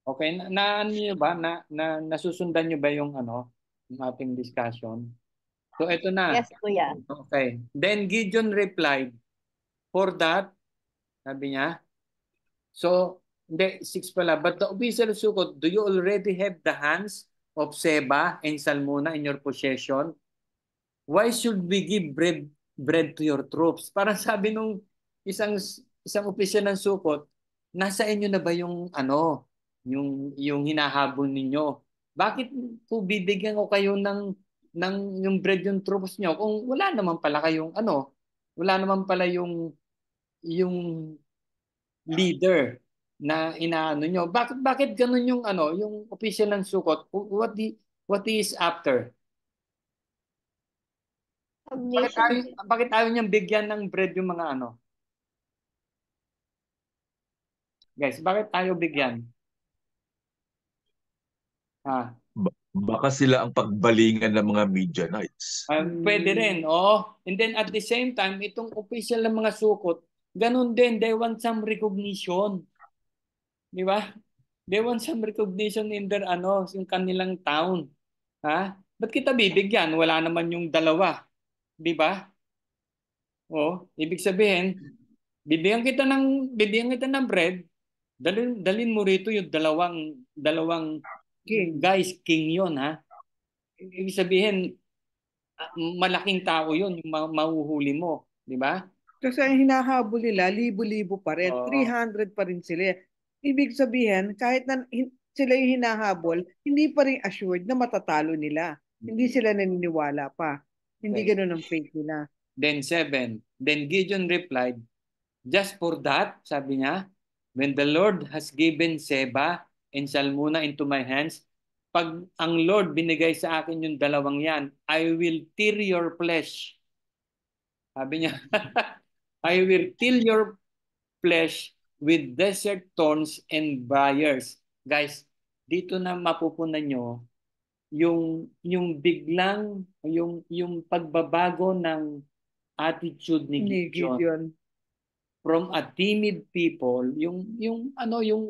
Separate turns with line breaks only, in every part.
Okay, ano niyo ba nasusundan niyo ba yung ano, yung ating discussion? So ito na.
Yes, kuya.
Okay. Then Gideon replied, "For that," sabi niya. So, hindi, 6 pala. "But the official of Sukkot, do you already have the hands of Seba and Salmuna in your possession? Why should we give bread to your troops?" Parang sabi nung isang isang opisyal ng Sukkot, nasa inyo na ba yung ano, yung hinahabol ninyo? Bakit po bibigyan ko kayo ng yung bread yung troops nyo kung wala naman pala kayong ano, wala naman pala yung leader na inaano nyo. Bakit ganun yung ano, yung official ng Sukkot? What is after?
Submission.
Bakit ayaw niyang bigyan ng bread yung mga ano? Guys, bakit ayaw bigyan? Ah,
Baka sila ang pagbalingan ng mga Midianites.
pwede rin, oh. And then at the same time, itong official ng mga sukot, ganun din, they want some recognition. Di ba? They want some recognition in their ano, yung kanilang town. Ha? Ba't kita bibigyan? Wala naman yung dalawa. Di ba? Oh, ibig sabihin, bibigyan kita ng bread, dalin mo rito yung dalawang king, guys, king 'yon, ha. Ibig sabihin, malaking tao 'yon yung mahuhuli mo, di ba?
Kasi ang hinahabol nila, libo-libo pa rin.
Oo.
300 pa rin sila. Ibig sabihin, kahit na sila yung hinahabol, hindi pa rin assured na matatalo nila. Hindi sila naniniwala pa. Hindi
Okay.
ganun ang faith nila.
Then 7. Then Gideon replied, "Just for that," sabi niya, "when the Lord has given Seba and Salmuna into my hands, pag ang Lord binigay sa akin yung dalawang yan, I will tear your flesh." Sabi niya, "I will tear your flesh with desert thorns and briars." Guys, dito na mapupunan nyo yung biglang yung pagbabago ng attitude ni
Ni
Gideon
Gideon.
from a timid people, yung ano, yung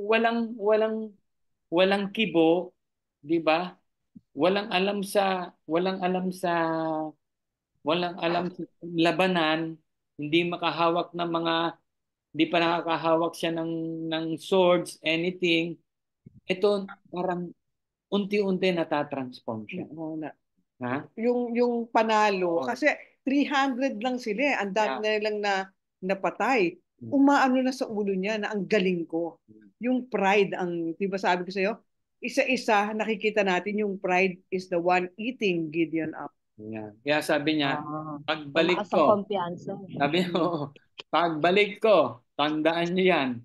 walang kibo, 'di ba? Walang alam sa labanan, hindi makahawak ng mga, hindi pa nakakahawak siya ng swords, anything. Ito parang unti-unti natatransform siya.
Oo na.
Ha?
Yung panalo,
Oo.
kasi 300 lang sila. Ang dami
Yeah.
na nilang napatay. Umaano na sa ulo niya na ang galing ko. Yung pride, di ba sabi ko sa'yo, isa-isa nakikita natin yung pride is the one eating Gideon up.
Yeah. Kaya sabi niya, pagbalik
Tumaas ang
ko,
kumpiyansa.
sabi mo, pagbalik ko, tandaan niyo yan,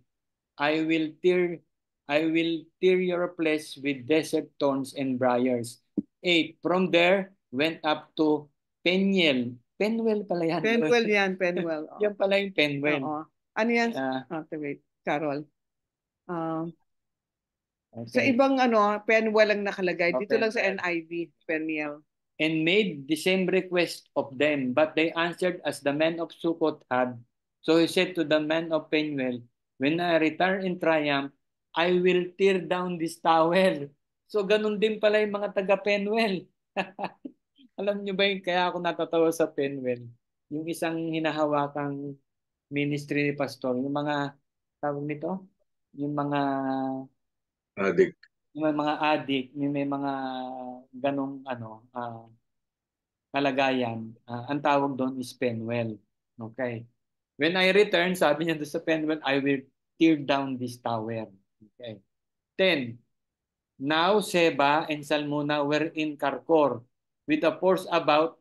I will tear I will tear your flesh with desert thorns and briars. 8. From there, went up to Peniel. Penuel pala yan.
Penwell yan, Penwell.
Yan pala yung Penuel.
Oo. Ano yan?
Ah,
Wait, Carol. Sa
okay.
ibang Penwell lang nakalagay. Dito lang sa
Penuel.
NIV, Peniel.
And made the same request of them, but they answered as the men of Sukkot had. So he said to the men of Penuel, "When I return in triumph, I will tear down this tower." So ganun din pala yung mga taga Penuel. Alam niyo ba yung kaya ako natatawa sa Penuel? Yung isang hinahawakang ministry ni pastor, yung mga tawag nito, yung mga
Adik.
mga adik, may mga ganong ano, kalagayan, ang tawag doon is Penuel. Okay. When I return, sabi niya doon sa Penuel, I will tear down this tower. Okay. 10. Now Seba and Salmuna were in Karkor with a force about,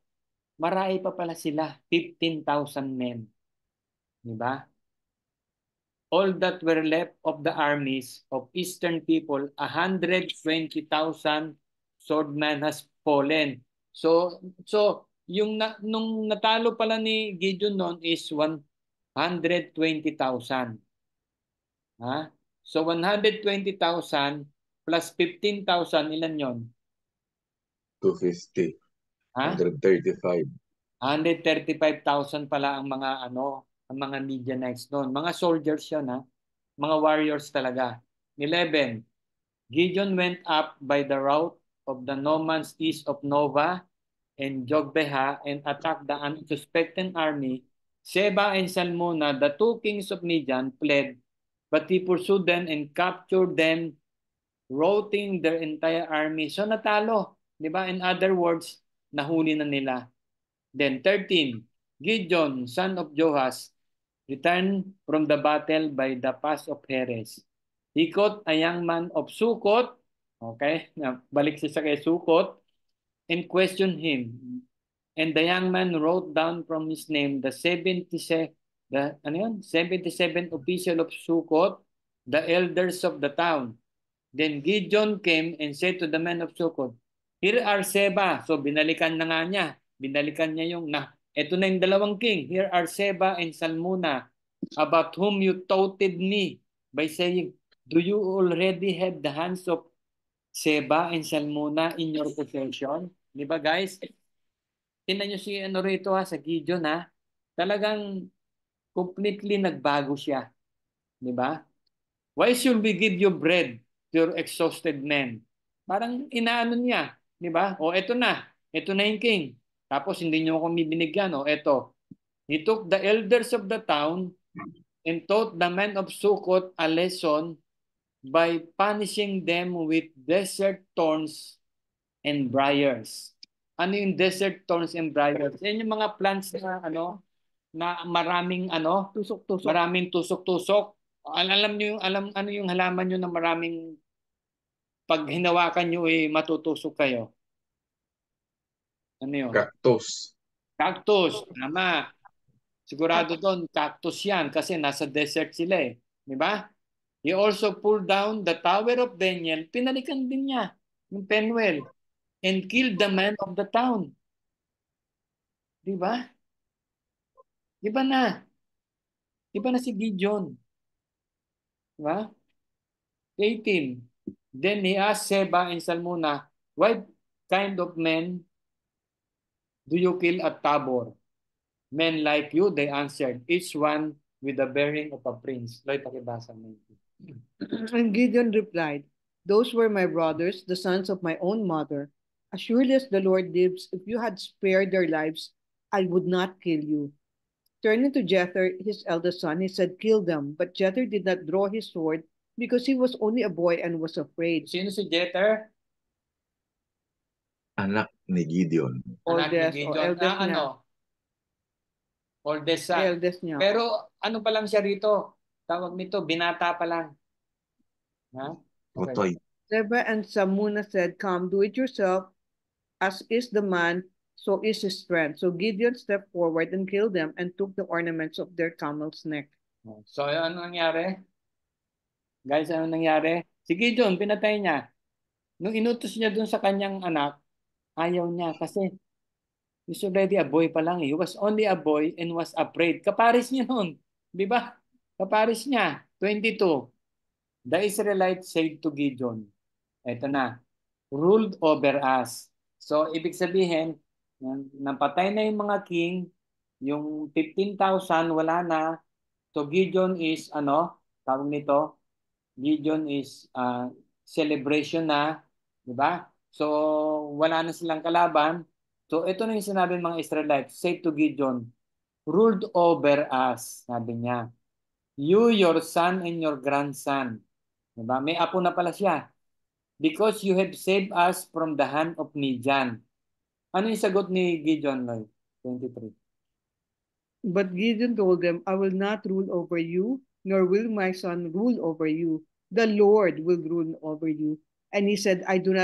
marami pa pala sila, 15,000 men. Diba? All that were left of the armies of eastern people, 120,000 swordmen has fallen. So nung natalo pala ni Gideon noon is 120,000. Ha? So 120,000 plus 15,000, ilan 'yon?
250.
Ha?
135.
135,000 pala ang mga Midianites noon. Mga soldiers 'yon, ha. Mga warriors talaga. 11. Gideon went up by the route of the Nomans east of Nova and Jogbeha and attacked the unsuspecting army. Sheba and Salmona, the two kings of Midian, fled, but he pursued them and captured them, routing their entire army. So natalo, di ba? In other words, nahuli na nila. Then 13, Gideon, son of Joash, returned from the battle by the pass of Heres. He caught a young man of Sukot, okay, balik siya sa kay Sukot, and questioned him. And the young man wrote down from his name the 77 official of Sukot, the elders of the town. Then Gideon came and said to the men of Sukot, "Here are Seba." So binalikan na nga niya. Binalikan niya yung eto na yung dalawang king. "Here are Seba and Salmuna, about whom you taunted me by saying, do you already have the hands of Seba and Salmuna in your possession?" Di ba guys? Tingnan niyo si rito sa Gideon Talagang completely nagbago siya. Di ba? "Why should we give you bread to your exhausted men?" Parang inaano niya. Di ba? O eto na. Eto na yung king. Tapos hindi niyo ako binigyan. O eto. He took the elders of the town and taught the men of Sukkot a lesson by punishing them with desert thorns and briars. Ano yung desert thorns and briars? Yan yung mga plants na na maraming
Tusok-tusok.
maraming tusok-tusok. Alam niyo yung ano yung halaman niyo na maraming pag hinawakan niyo matutusok kayo. Ano yun?
Cactus.
Cactus, tama. Sigurado doon, cactus yan kasi nasa desert sila Di ba? He also pulled down the tower of Daniel. Pinalikan din niya yung Penuel and killed the man of the town. Di ba? Iba na. Iba na si Gideon. Di ba? 18. Then he asked Seba and Salmuna, "What kind of men do you kill at Tabor?" "Men like you," they answered, "each one with the bearing of a prince." Loy, pakibasa mo.
And Gideon replied, "Those were my brothers, the sons of my own mother. As surely as the Lord lives, if you had spared their lives, I would not kill you." Turning to Jether, his eldest son, he said, "Kill them." But Jether did not draw his sword because he was only a boy and was afraid.
Sino si Jether?
Anak ni Gideon.
Anak ni
Oldest o
Gideon.
eldest niya.
Oldest sa.
Eldest niya.
Pero ano pa lang siya rito? Tawag nito, binata pa lang. Ha? Okay.
Otoy.
Seba and Salmuna said, "Come, do it yourself. As is the man, so is his strength." So Gideon stepped forward and killed them and took the ornaments of their camel's neck.
So ano nangyari? Guys, ano nangyari? Si Gideon, pinatay niya. Nung inutos niya dun sa kanyang anak, ayaw niya kasi he's already a boy pa lang. He was only a boy and was afraid. Kaparis niya noon. Di ba? Kaparis niya. 22. The Israelites said to Gideon, eto na, "Ruled over us." So, ibig sabihin, napatay na yung mga king, yung 15,000 wala na. So, Gideon is, tawag nito, Gideon is celebration na, di ba? So, wala na silang kalaban. So, ito na yung sinabi ng mga Israelites, say to Gideon, "Ruled over us," sabi niya. "You, your son, and your grandson." Diba? May apo na pala siya. "Because you have saved us from the hand of Midian." Ano yung sagot ni Gideon, Lloyd? 23.
But Gideon told them, "I will not rule over you, nor will my son rule over you. The Lord will rule over you." And he said, I do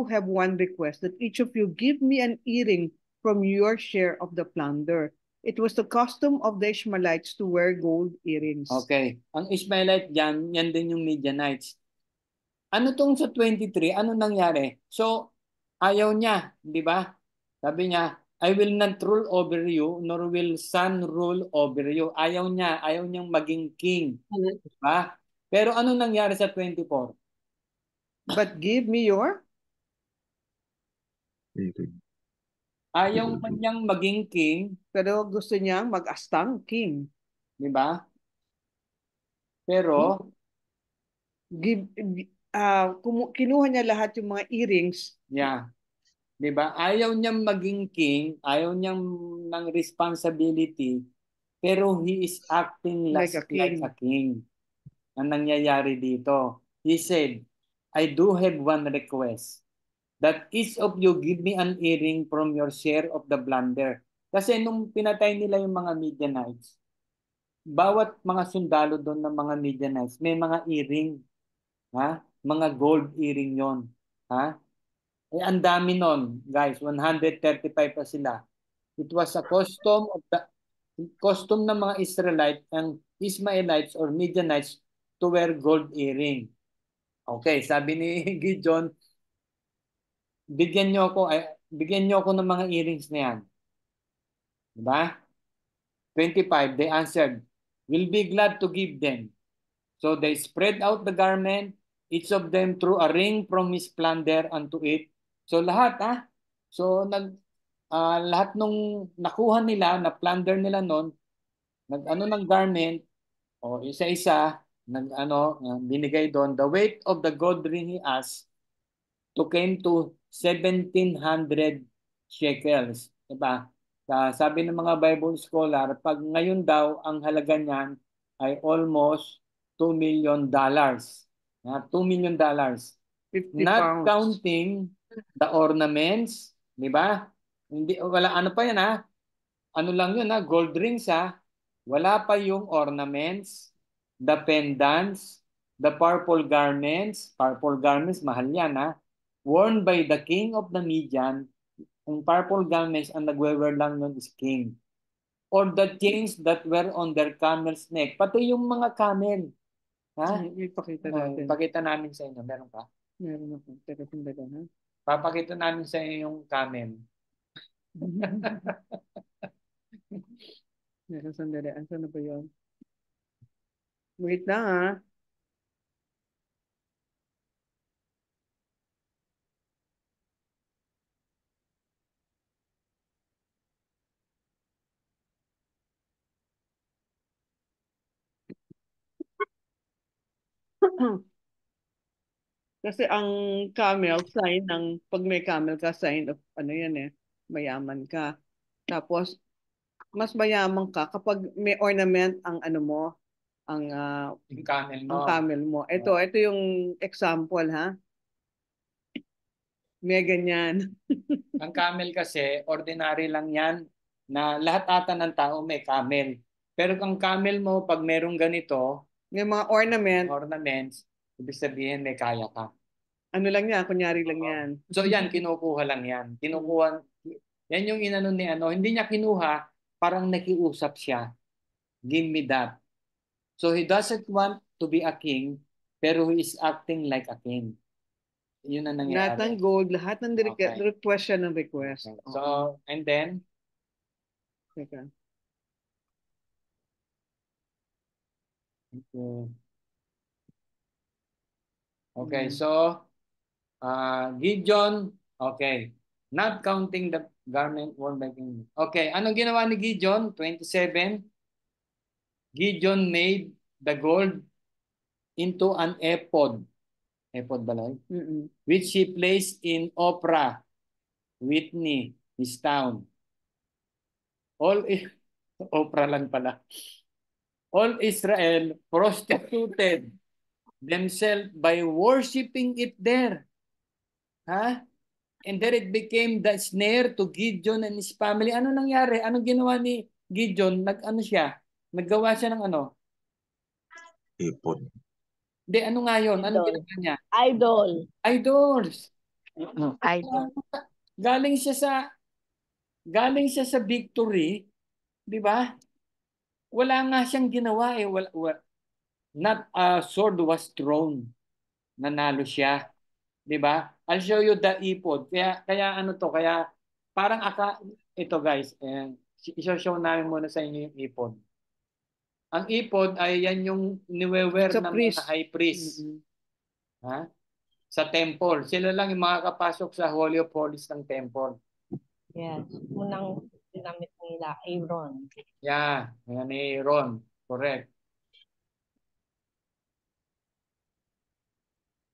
have one request, that each of you give me an earring from your share of the plunder. It was the custom of the Ishmaelites to wear gold earrings.
Okay. Ang Ishmaelite dyan, yan din yung Midianites. Ano tong sa 23? Ano nangyari? So, ayaw niya, di ba? Sabi niya, "I will not rule over you, nor will son rule over you." Ayaw niya, ayaw niyang maging king. Di ba? Pero ano nangyari sa 24?
But give me your...
Ayaw man niyang maging king,
Pero gusto niyang mag-astang king.
di ba? Pero
Give kinuha niya lahat yung mga earrings.
Yeah. 'Di ba? Ayaw niyang maging king, ayaw niyang ng responsibility, pero he is acting
Like a
like
king.
a king. Ang nangyayari dito. He said, I do have one request, that each of you give me an earring from your share of the plunder. Kasi nung pinatay nila yung mga Midianites, bawat mga sundalo doon ng mga Midianites, may mga earring. Ha? Mga gold earring yon. Ha? Eh, ang dami nun, guys. 135 pa sila. It was a custom ng mga Israelite and Ismaelites or Midianites to wear gold earring. Okay, sabi ni Gideon, bigyan niyo ako ng mga earrings na yan. Diba? 25, they answered, we'll be glad to give them. So they spread out the garment, each of them threw a ring from his plunder unto it. So lahat, So lahat nung nakuha nila, na plunder nila noon, nag-ano ng garment, o isa-isa, binigay doon. The weight of the gold ring he asked came to 1,700 shekels. Diba? Sabi ng mga Bible scholar, pag ngayon daw, ang halaga niyan ay almost $2 million. $2 million.
50
Not
pounds.
counting the ornaments, di ba? Hindi, wala, ano pa yan Ano lang yun gold rings Wala pa yung ornaments, the pendants, the purple garments. Purple garments, mahal yan worn by the king of the Median. Ang purple garments, ang nagwe-wear lang nun is king. Or the chains that were on their camel's neck. Pati yung mga camel.
Ipakita natin.
Pakita namin sa inyo. Meron ka?
Meron ako. Teka, tindagan, ha?
Papakita namin sa inyo yung camel.
Meron sandali. Asa na ba yun? Wait lang, ha? Kasi ang camel, sign ng, pag may camel ka, sign of, ano yan mayaman ka. Tapos, mas mayaman ka kapag may ornament ang ano mo, ang
Yung camel mo.
ang camel mo. Ito yung example, ha? May ganyan.
Ang camel kasi, ordinary lang yan na lahat ata ng tao may camel. Pero kung camel mo, pag merong ganito,
May mga
ornaments, ibig sabihin may kaya ka.
ano lang yan, kunyari lang yan.
So yan, kinukuha lang yan. Yan yung inano ni hindi niya kinuha, parang nakiusap siya. Give me that. So he doesn't want to be a king, pero he is acting like a king. Yun ang nangyayari.
Lahat ng gold, lahat ng
Okay.
request siya ng request.
Okay. So, and then,
Teka.
okay, so, Gideon, okay, not counting the garment worn by king. Okay, anong ginawa ni Gideon? 27, Gideon made the gold into an ephod. Ephod ba lang? Which he placed in Ophrah, Whitney, his town. Ophrah lang pala. All Israel prostituted themselves by worshiping it there. And then it became the snare to Gideon and his family. Ano nangyari? Anong ginawa ni Gideon? Naggawa siya ng ano?
Ipon.
Hindi, ano nga yun? Anong ginawa niya?
Idol.
Idols.
Idol.
Galing siya sa victory, di ba? Wala nga siyang ginawa not a sword was thrown. Nanalo siya. Di ba? I'll show you the ephod. Kaya ano to, kaya parang ito guys, i-show namin muna sa inyo yung ephod. Ang ephod ay yan yung niwewear ng mga high priest. Sa temple. Sila lang yung makakapasok sa Holy of Holies ng temple.
Yes. Unang ginamit nila, Aaron.
Yeah, yan ni Aaron. Correct.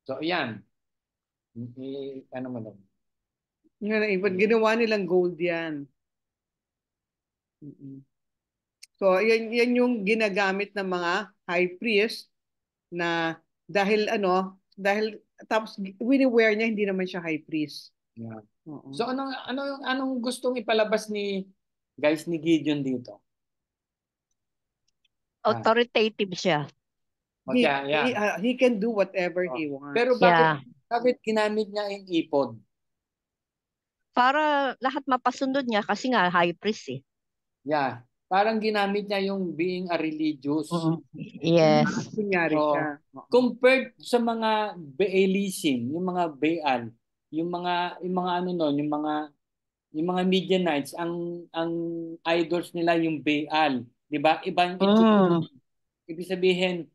So, yan. Ano mo lang.
Ba't ginawa nilang gold yan? Mm-mm. So, yan yung ginagamit ng mga high priest na dahil tapos wini-wear niya, hindi naman siya high priest.
Yeah.
Oo.
So, anong gustong ipalabas ni Gideon dito?
Authoritative siya.
He,
Okay, yeah.
he can do whatever
Oh.
he wants.
Pero
Yeah.
bakit ginamit niya yung ipod?
Para lahat mapasunod niya kasi nga high priest eh.
Yeah. Parang ginamit niya yung being a religious.
Yes.
Kunyari
Oh.
siya.
Compared sa mga Baalism, yung mga Baal, yung mga ano no, yung mga Midianites, ang idols nila yung Baal, 'di ba? Ibang itsura. Ibig sabihin,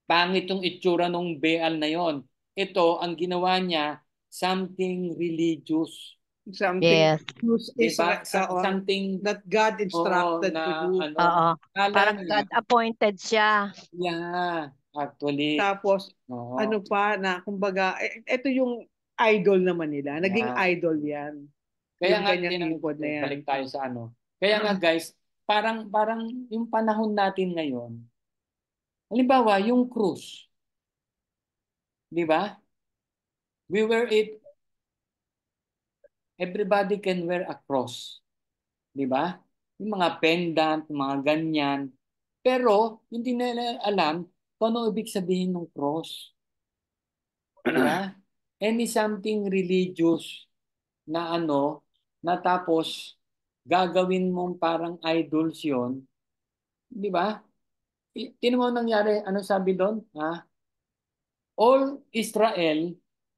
pangit yung itsura ng Baal na yon. Ito, ang ginawa niya, something religious.
Something
Yes.
Diba? Something
that God instructed to do.
Oo.
Kala
Parang
niya,
God appointed siya.
yeah, actually.
Tapos,
Oo.
ano pa na, kumbaga, ito yung idol naman nila. Naging
Yeah.
idol yan.
Kaya
Yung
nga,
ganyang ipod na yan.
balik tayo sa ano. Kaya nga guys, parang yung panahon natin ngayon, halimbawa, yung krus, di ba? We wear it, everybody can wear a cross. Di ba? Yung mga pendant, mga ganyan. Pero, hindi nila alam kung ano ibig sabihin ng cross. Di ba? Any something religious na ano, na tapos gagawin mong parang idols yon, di ba? Tinan mo nangyari, ano sabi doon? Ha? All Israel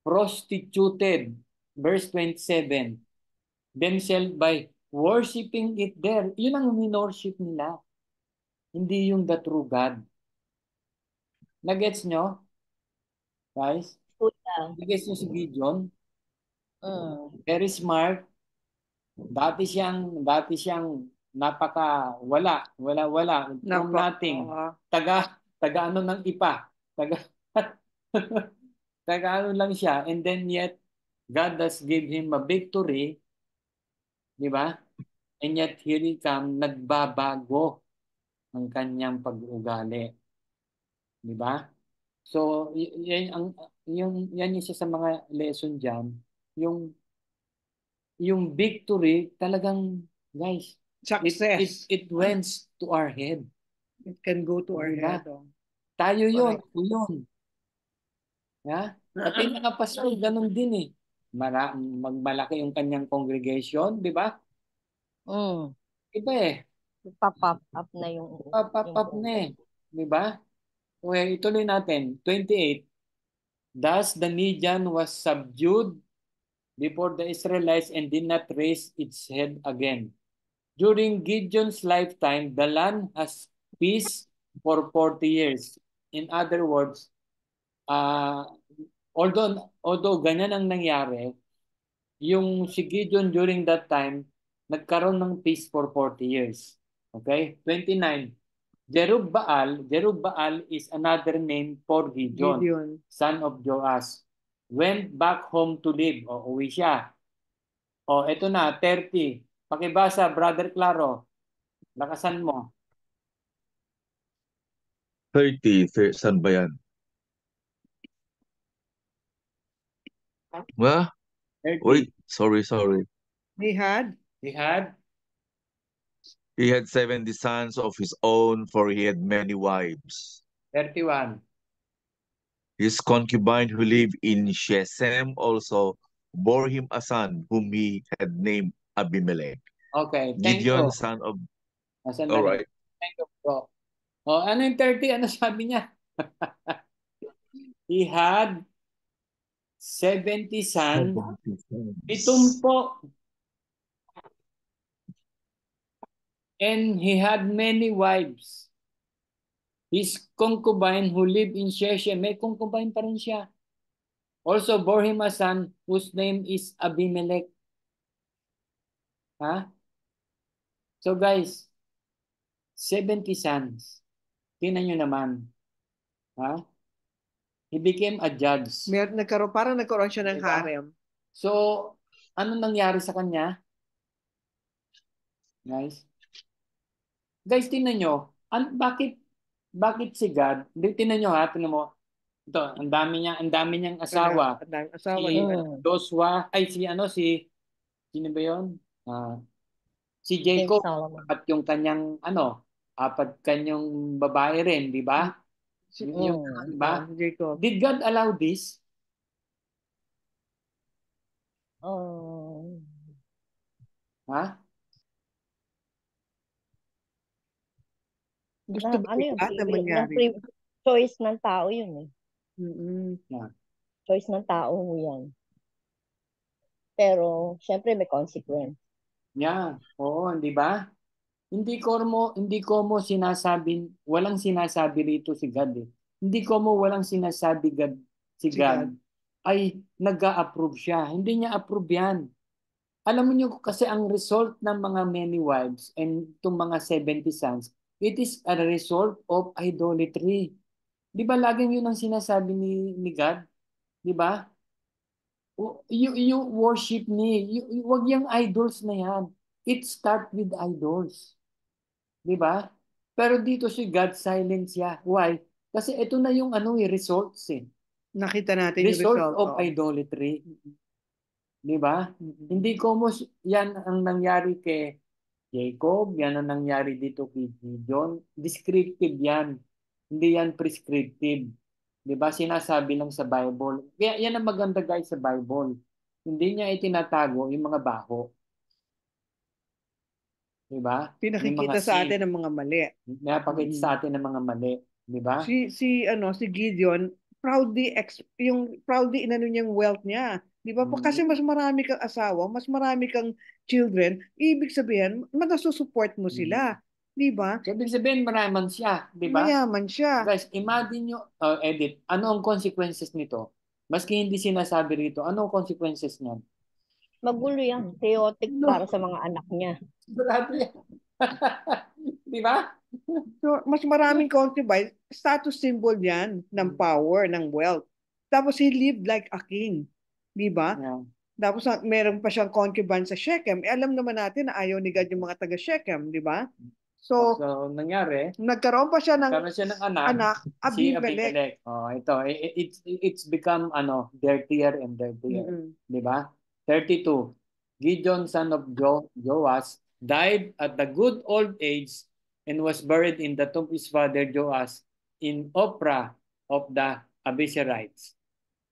prostituted, verse 27, themselves by worshiping it there. Yun ang minorship nila. Hindi yung the true God. Nagets nyo, guys? Nagets nyo si Gideon? Very smart. Dati siyang wala from nothing. Taga ano ng ipa. Taga taga ano lang siya, and then yet God has give him a victory, di ba? And yet here he come, nagbabago ang kanyang pag-uugali, di ba? So yan isa sa mga lesson diyan, yung victory talagang, guys,
Success.
it went to our head.
It can go to our
Diba?
head. Oh.
Tayo yun. Ya? Pati mga pastor, ganun din eh. Magmalaki yung kanyang congregation, di ba? Iba eh.
Pop up na yung
Pop na eh. Di ba? Okay, ituloy natin. 28. Thus the Midian was subdued before the Israelites and did not raise its head again. During Gideon's lifetime, the land has peace for 40 years. In other words, although ganyan ang nangyari, yung si Gideon during that time, nagkaroon ng peace for 40 years. Okay? 29. Jerubbaal is another name for Gideon, son of Joash. Went back home to live. O, uwi siya. O, eto na, 30. Pakibasa, Brother Claro. Lakasan mo.
30, saan ba yan? Well,
30.
wait, sorry.
He had
He had 70 sons of his own, for he had many wives.
31.
His concubine who lived in Shechem also bore him a son whom he had named Abimelech.
Okay, thank
Gideon,
you.
son of...
All
All right.
Thank you, bro. O, ano yung 30? Ano sabi niya? He had 70 sons. 70. And he had many wives. His concubine who lived in Shechem, may concubine pa rin siya, also bore him a son whose name is Abimelech. Ha? So guys, 70 sons. Tingnan nyo naman. Ha? He became a judge.
Parang nagkaroon siya ng
Diba?
harem.
So, ano nangyari sa kanya? Guys, tingnan nyo. Bakit si God? Tingnan nyo ha, tingnan mo. Ito, ang dami niyang asawa.
Ang daming asawa.
Si
Mm.
Joshua, sino ba yun? Si
King
Jacob,
Solomon.
apat kanyang babae rin, di ba? Di ba?
Jacob.
Did God allow this?
Oh.
Ha?
Gusto ba
Ano
ni
yung
God na mangyari?
choice ng tao yun eh.
Mm-mm.
Choice ng tao yan. Pero, syempre may consequence.
Yeah. Oo, di ba? Hindi ko mo walang sinasabi rito si God eh. Hindi ko mo walang sinasabi si
Si God.
God ay nag-a-approve siya. Hindi niya approve yan. Alam mo niyo kasi ang result ng mga many wives and itong mga 70 sons, it is a result of idolatry. Di ba laging yun ang sinasabi ni God? Di ba? You worship me. Wag yung idols na yan. It start with idols. Di ba? Pero dito si God silent siya. Why? Kasi ito na yung results eh.
Nakita natin yung
Result
result.
of
Oo.
idolatry. Di ba? Hindi ko mo yan ang nangyari kay Jacob, yan ang nangyari dito kay Gideon. Descriptive yan. Hindi yan prescriptive. Di ba? Sinasabi lang sa Bible. Kaya yan ang maganda guys sa Bible. Hindi niya itinatago yung mga baho. Di ba? Yung
Pinakikita
mga
sa
sin.
atin ang mga mali.
Napakita sa atin ng mga mali. Di ba?
Si Gideon, proudly inano niyang wealth niya. Di ba? Kasi mas marami kang asawa, mas marami kang children, ibig sabihin, masusupport mo sila. Di ba?
So, ibig sabihin, mayaman siya. Di ba?
Mayaman siya.
Guys, imagine nyo, Edit, ano ang consequences nito? Maski hindi sinasabi rito, ano ang consequences niyan?
Magulo yan. Chaotic para sa mga anak niya.
Sigurado yan. Di ba?
So, mas maraming concubines, status symbol yan ng power, ng wealth. Tapos he lived like a king. Di ba?
Yeah.
Tapos meron pa siyang concubine sa Shechem. Alam naman natin na ayaw ni God yung mga taga Shechem, di ba? So,
nangyari,
nagkaroon pa siya ng
anak, si
Abimelech.
Abimelech. Ito, it's become dirtier and dirtier. Di ba? 32. Gideon, son of Joash, died at the good old age and was buried in the tomb of his father Joash in Ophrah of the Abiezrites.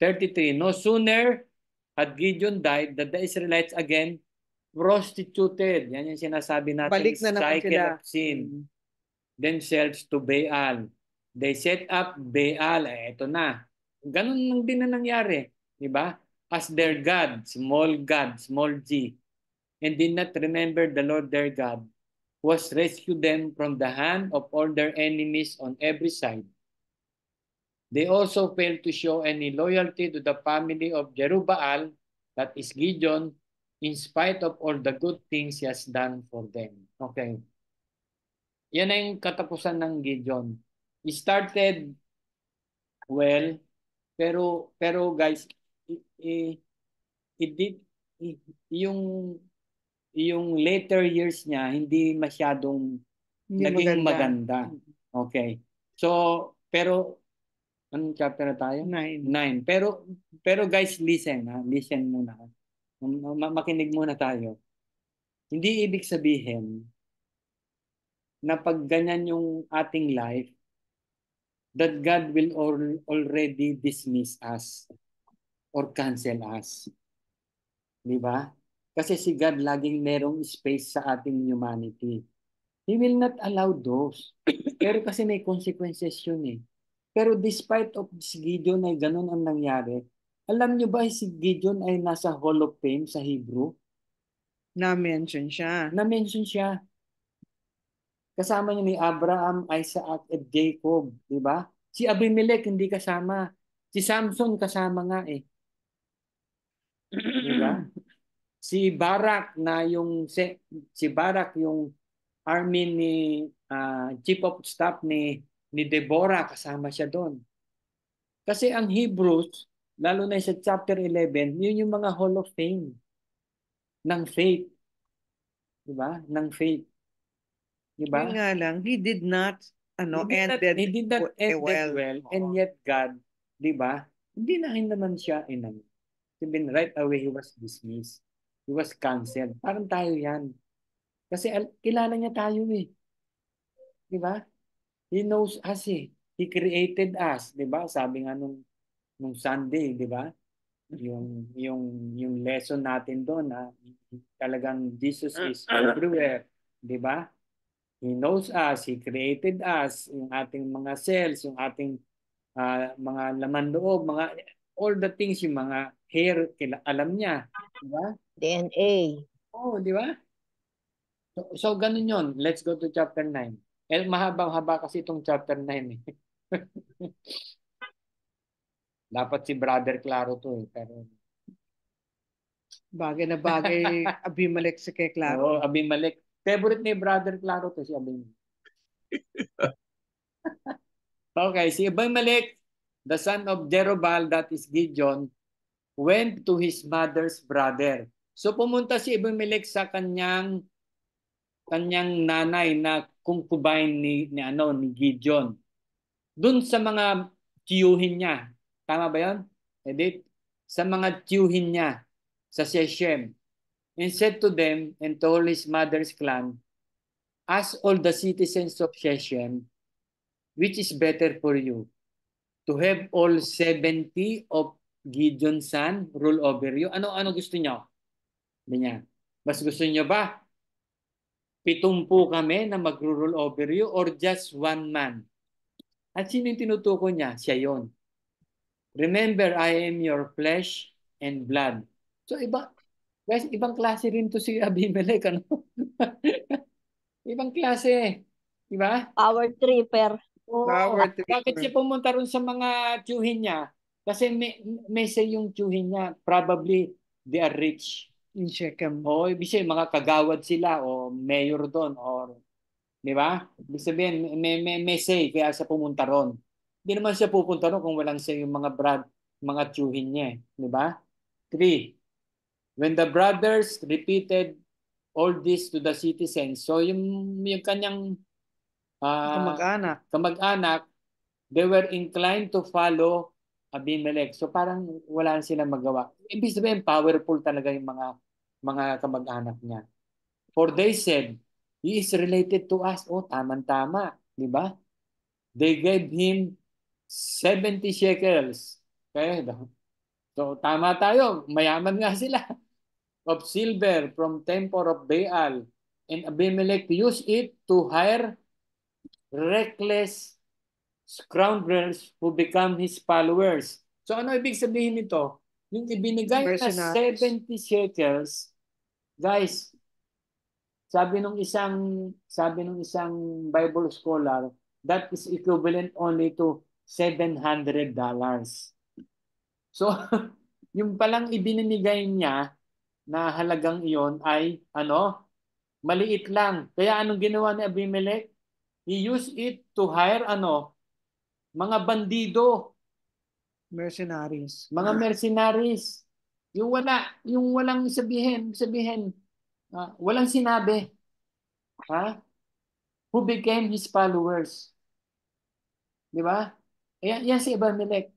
33. No sooner had Gideon died that the Israelites again prostituted. Yan yung sinasabi natin,
Balik na naman
cycle
sila.
of sin. Themselves to Baal. They set up Baal. Ito na. Ganun lang din na nangyari. Diba? As their God, small g. And did not remember the Lord their God, was rescued them from the hand of all their enemies on every side. They also failed to show any loyalty to the family of Jerubbaal, that is Gideon, in spite of all the good things he has done for them. Okay. Yan na yung katapusan ng Gideon. He started well, pero guys, yung later years niya hindi masyadong naging maganda. Okay. So, pero anong chapter na tayo? 9. Pero guys, listen muna. Makinig muna tayo. Hindi ibig sabihin na pag ganyan yung ating life, that God will already dismiss us or cancel us. Di ba? Kasi si God laging merong space sa ating humanity. He will not allow those. Pero kasi may consequences yun eh. Pero despite of si Gideon ay ganun ang nangyari, alam nyo ba si Gideon ay nasa Hall of Fame sa Hebrew?
Na-mention siya.
Kasama niya ni Abraham, Isaac, at Jacob. Di ba? Si Abimelech hindi kasama. Si Samson kasama nga eh. Di ba? Si Barak yung army ni chief of staff ni Deborah, kasama siya doon. Kasi ang Hebrews, lalo na sa chapter 11, yun yung mga Hall of Fame ng faith. Diba? Ng faith. Diba?
Yun nga lang, he did not ended
He did not end that
well.
well, and yet God, diba? Hindi na naman siya inano. Sabihin, right away he was dismissed. He was canceled. Parang tayo yan. Kasi kilala niya tayo eh. Diba? He knows us eh. He created us, 'di ba? Sabi nga nung Sunday, 'di ba? Yung lesson natin doon na talagang Jesus is everywhere, 'di ba? He knows us, he created us, yung ating mga cells, yung ating mga laman loob, mga all the things, yung mga hair, alam niya, 'di ba?
DNA.
Oh, 'di ba? So ganun 'yon. Let's go to chapter 9. Mahabang-haba kasi itong chapter 9 eh. Dapat si Brother Claro to eh. Pero,
Bagay na bagay, Abimelech si kay Claro.
Abimelech. Favorite ni Brother Claro to si Abimelech. Okay, si Abimelech, the son of Jerubbaal, that is Gideon, went to his mother's brother. So pumunta si Abimelech sa kanyang nanay na concubine ni Gideon. Doon sa mga tiyuhin niya. Tama ba 'yon? Edit? Sa mga tiyuhin niya sa Shechem. And said to them and to all his mother's clan, ask all the citizens of Shechem, which is better for you, to have all 70 of Gideon's son rule over you? Ano gusto niyo? Niya. Mas gusto niyo ba 70 kami na mag-rule over you or just one man? At sino yung tinutukoy niya? Siya yon. Remember, I am your flesh and blood. So guys, ibang klase rin to si Abimelech, ano? Ibang klase, di ba?
Power tripper.
Oo.
Power
Bakit siya pumunta ron sa mga tiyuhin niya? Kasi may say yung tiyuhin niya, probably they are rich.
in Shechem.
O ibig sabihin, mga kagawad sila o mayor doon or di ba? Ibig sabihin, may say kaya siya pumunta ron. Hindi naman siya pupunta ron kung walang say yung mga tiyuhin niya, di ba? 3. When the brothers repeated all this to the citizens, so yung kanyang kamag-anak, they were inclined to follow Abimelech. So parang wala na silang magawa. Ibig sabihin, powerful talaga yung mga kamag-anak niya. For they said, he is related to us. Oh, tama-tama. Di ba? They gave him 70 shekels. Okay? So tama tayo. Mayaman nga sila. Of silver from temple of Baal. And Abimelech used it to hire reckless scoundrels who become his followers. So ano ibig sabihin nito? Yung ibinigay na 70 shekels, guys, sabi nung isang Bible scholar, that is equivalent only to $700. So, yung palang ibinigay niya na halagang iyon ay maliit lang. Kaya anong ginawa ni Abimelech? He used it to hire mga bandido,
Mercenaries.
mga mercenaries. Yung walang sabihin, walang sinabi. Who became his followers. Di ba? Yan si Abimelech.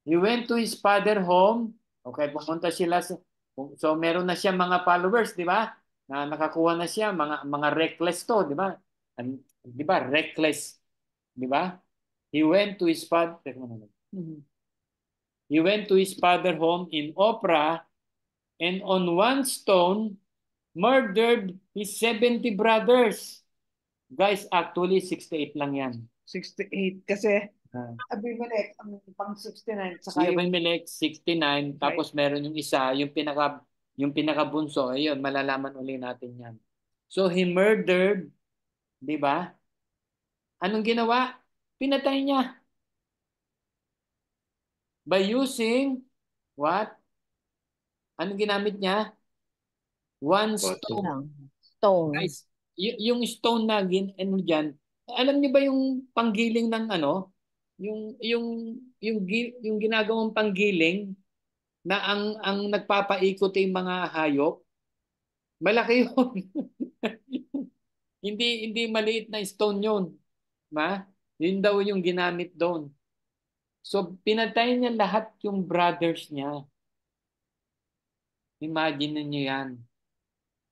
He went to his father home. Okay, pumunta sila so meron na siya mga followers, di ba? Na nakakuha na siya mga reckless to, di ba? Di ba? Reckless, di ba? He went to his father. He went to his father home in Ophrah and on one stone murdered his 70 brothers. Guys, actually 68 lang yan.
68 kasi Abimelech ang pang 69
Si Abimelech 69 tapos meron yung isa, yung pinakabunso, ayun, malalaman uli natin yan. So he murdered, di ba? Anong ginawa? Pinatay niya. By using what? Anong ginamit niya? One stone.
Stone.
Guys, yung stone na dyan, alam niyo ba yung panggiling ng yung ginagawang panggiling na ang nagpapaikot ay mga hayop, malaki yun. Hindi maliit na stone yun. Yun daw yung ginamit doon. So, pinatay niya lahat yung brothers niya. Imagine niyo yan.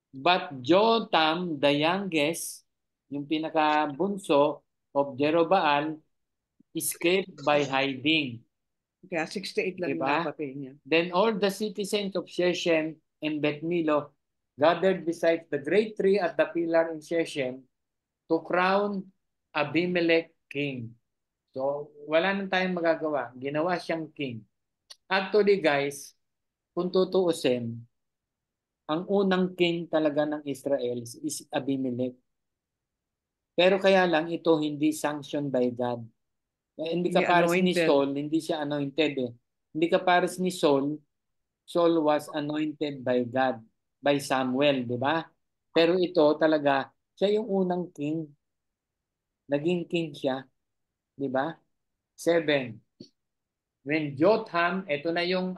But Jotham, the youngest, yung pinakabunso of Jeroboam, escaped by hiding.
Kaya 68 lang yung
Diba?
napatay niya.
Then all the citizens of Shechem and Beth Milo gathered beside the great tree at the pillar in Shechem to crown Abimelech king. So, wala nang tayong magagawa. Ginawa siyang king. Actually, guys, kung tutuusin, ang unang king talaga ng Israel is Abimelech. Pero kaya lang, ito hindi sanctioned by God. Hindi ka
Hindi
pares ni
anointed.
Saul, hindi siya anointed eh. Hindi ka pares ni Saul, Saul was anointed by God, by Samuel, di ba? Pero ito talaga, siya yung unang king. Naging king siya, di ba? 7. When Jotham, ito na yung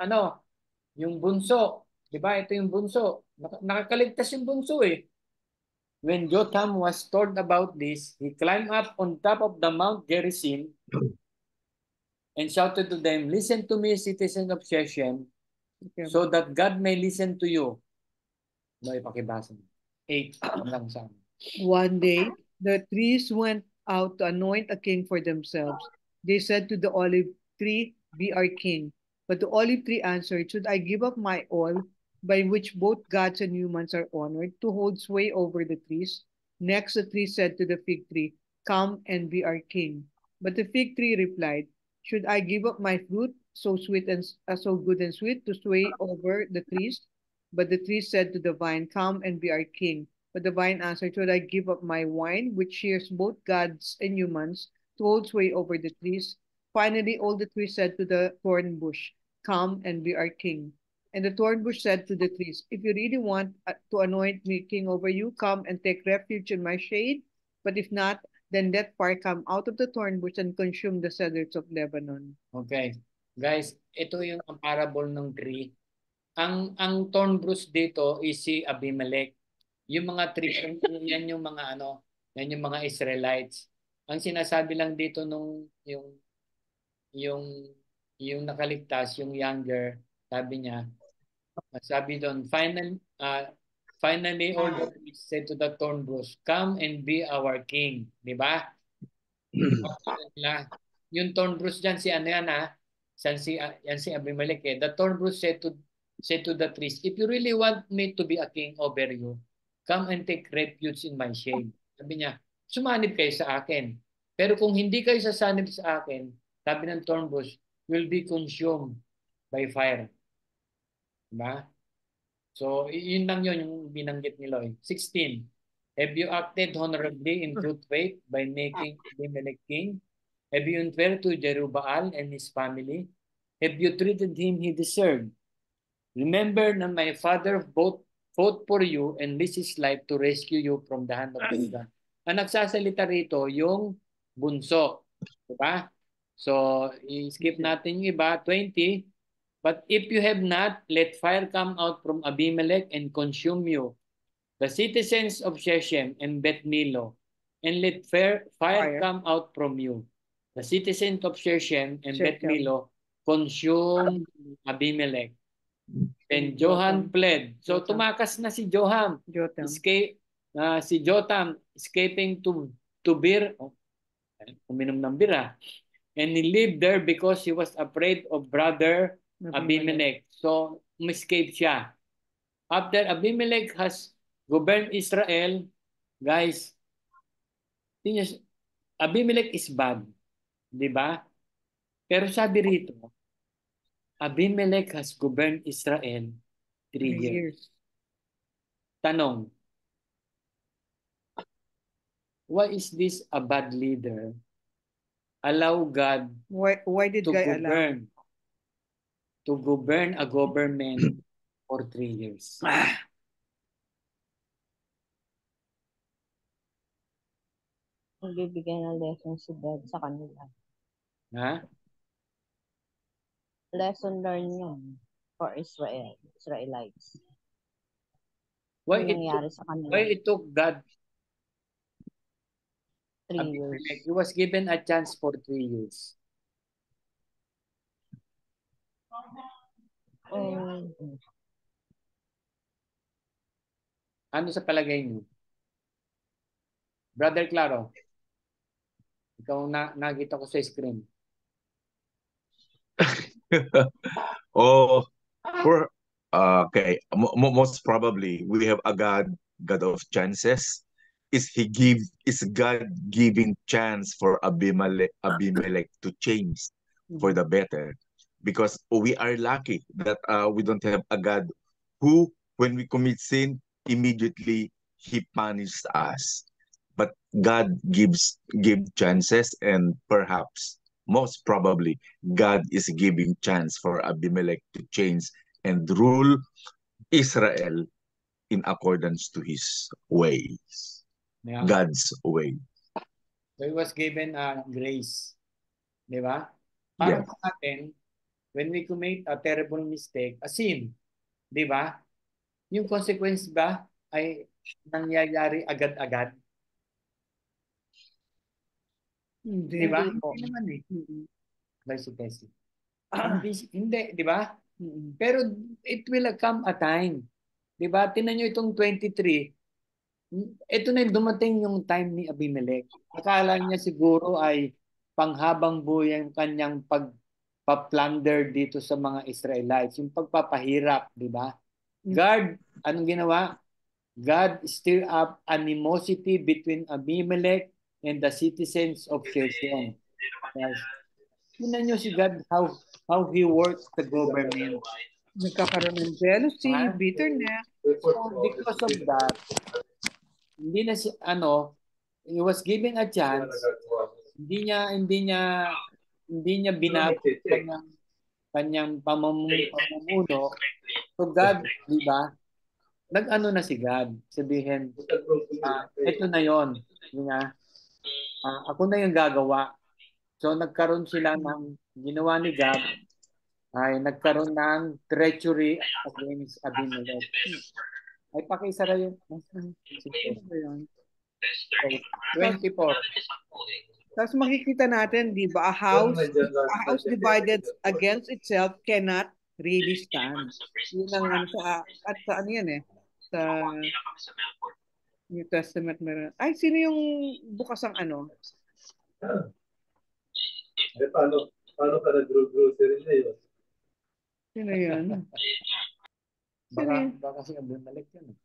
yung bunso. Di ba? Ito yung bunso. Nakakaligtas yung bunso eh. When Jotham was told about this, he climbed up on top of the Mount Gerizim and shouted to them, "Listen to me, citizens of Shechem,
Okay.
so that God may listen to you." No, ipakibasa. 8 hanggang sa
One day, the trees went out to anoint a king for themselves. They said to the olive tree, "Be our king." But the olive tree answered, "Should I give up my all, by which both gods and humans are honored, to hold sway over the trees?" Next, the tree said to the fig tree, "Come and be our king." But the fig tree replied, "Should I give up my fruit, so sweet and so good and sweet, to sway over the trees?" But the tree said to the vine, "Come and be our king." But the vine answered, "Should I give up my wine, which shares both gods and humans, to hold sway over the trees?" Finally, all the trees said to the thorn bush, "Come and be our king." And the thorn bush said to the trees, "If you really want to anoint me king over you, come and take refuge in my shade. But if not, then let fire come out of the thorn bush and consume the cedars of Lebanon."
Okay. Guys, ito yung parable ng tree. Ang thorn bush dito is si Abimelech. Yung mga tree, yan yung mga yan yung mga Israelites. Ang sinasabi lang dito nung yung yung nakaligtas, yung younger, sabi doon, finally all the trees said to the thorn bush, "Come and be our king." Di ba? Yung thorn bush dyan, si ano yan yan si Abimelech eh. The thorn bush said to the trees, "If you really want me to be a king over you, come and take refuge in my shade." Sabi niya, sumanib kayo sa akin. Pero kung hindi kayo sasanib sa akin, sabi ng thorn bush, will be consumed by fire. Diba? So, yun lang yun yung binanggit ni Loy. 16. Have you acted honorably in good faith by making Abimelech king? Have you unfair to Jerubbaal and his family? Have you treated him he deserved? Remember na my father fought for you and risked his life to rescue you from the hand of the God. Ang nagsasalita rito, yung bunso. Diba? So, i-skip natin yung iba. 20. But if you have not, let fire come out from Abimelech and consume you, the citizens of Shechem and Beth Milo, and let fire come out from you, the citizens of Shechem and Beth Milo, consume Abimelech. Then Johan fled. So tumakas na si Jotham. Si Jotham escaping to Bir, uminom ng bira. And he lived there because he was afraid of brother Abimelech. So, escape siya. After Abimelech has governed Israel, guys, Abimelech is bad. Di ba? Pero sabi rito, Abimelech has governed Israel 3 years. Tanong, why is this a bad leader? Allow God
Why did
to
God allow?
govern a government for 3 years.
Bibigyan ng lesson si God sa kanila.
Ha?
Lesson learned yun for Israelites.
Why
Yung
it
nangyari
took,
sa kanila.
why it took God
3
Abimelech?
years.
He was given a chance for 3 years. Ano sa palagay niyo? Brother Claro, ikaw nakita ko sa screen.
Oh, for okay. Most probably we have a God of chances. Is God giving chance for Abimelech to change for the better? Because we are lucky that we don't have a God who, when we commit sin, immediately he punishes us. But God give chances, and perhaps, most probably, God is giving chance for Abimelech to change and rule Israel in accordance to his ways,
Yeah.
God's way.
So he was given a grace. Di ba?
Yes.
Parang sa atin, when we commit a terrible mistake, a sin, di ba? Yung consequence ba ay nangyayari agad-agad?
Hindi.
Di ba?
Hindi po.
Hindi naman eh.
Mm-mm.
Vice versa.
Ah.
Hindi, di ba?
Mm-mm.
Pero it will come a time. Di ba? Tingnan nyo itong 23. Ito na yung dumating yung time ni Abimelech. Akala niya siguro ay panghabang buhay ang kanyang pagpa-plunder dito sa mga Israelites. Yung pagpapahirap, di ba? God, anong ginawa? God stir up animosity between Abimelech and the citizens of Shechem. Guys, tingnan nyo si God, how he works the government.
Nagkakaroon ng jealousy,
Ha?
bitterness.
So, because of that, hindi na si he was given a chance, hindi niya binago kanyang pamumuno. So God, di ba? Nag-ano na si God, sabihin, ito na 'yon, ako na yung gagawa. So nagkaroon sila ng ginawa ni God ay nagkaroon ng treachery against Abimelech. Ay pakisara yung okay. 24.
Tapos makikita natin, di ba, a house divided against itself cannot really stand. Yun ang ano sa ano yan eh, sa New Testament meron. Ay, sino yung bukas ang ano?
Paano ka nag-grocery ngayon?
Sino yun?
Baka si Abimelech yun.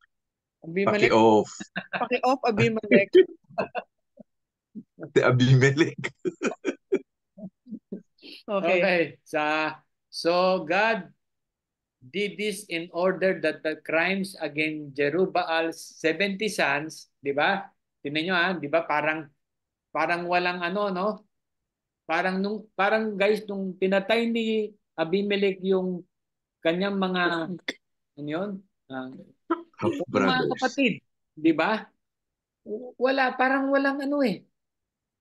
Abimelech?
Paki-off.
Paki-off Abimelech.
Si Abimelech.
Okay.
Okay. So God did this in order that the crimes against Jerubaal's 70 sons, di ba? Tingnan nyo di ba? Parang walang no? Parang guys, nung pinatay ni Abimelech yung kanyang mga, ano yun? Yung mga
Brothers.
kapatid, di ba? Parang walang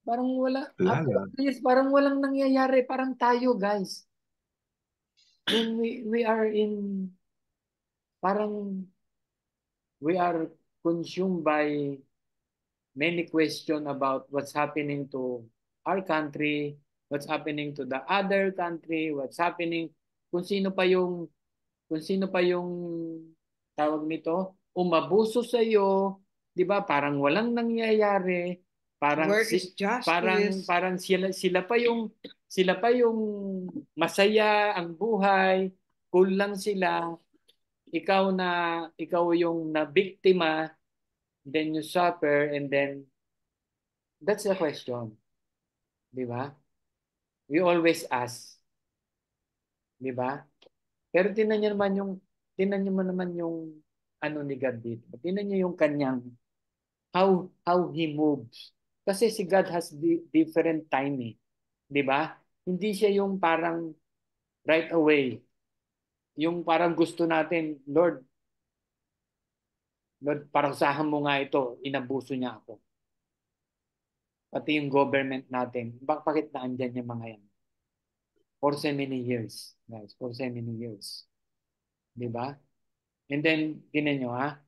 Parang wala. After
Lala.
years, parang walang nangyayari. Parang tayo, guys. When we are parang we are consumed by many questions about what's happening to our country, what's happening to the other country, what's happening, kung sino pa yung tawag nito, umabuso sa iyo, 'di ba? Parang walang nangyayari, parang
Where is justice?
parang sila pa yung masaya ang buhay, cool lang sila. Ikaw yung nabiktima, then you suffer, and then that's the question. 'Di ba? We always ask. 'Di ba? Pero tingnan niyo naman yung ano ni God dito. Tingnan niyo yung kanyang how he moves. Kasi si God has different timing, 'di ba? Hindi siya yung parang right away. Yung parang gusto natin, Lord, parusahan mo nga ito, inabuso niya ako. Pati yung government natin, bakit na andyan yung mga yan? for so many years. Guys, for so many years. Di ba? And then, tinan nyo ha,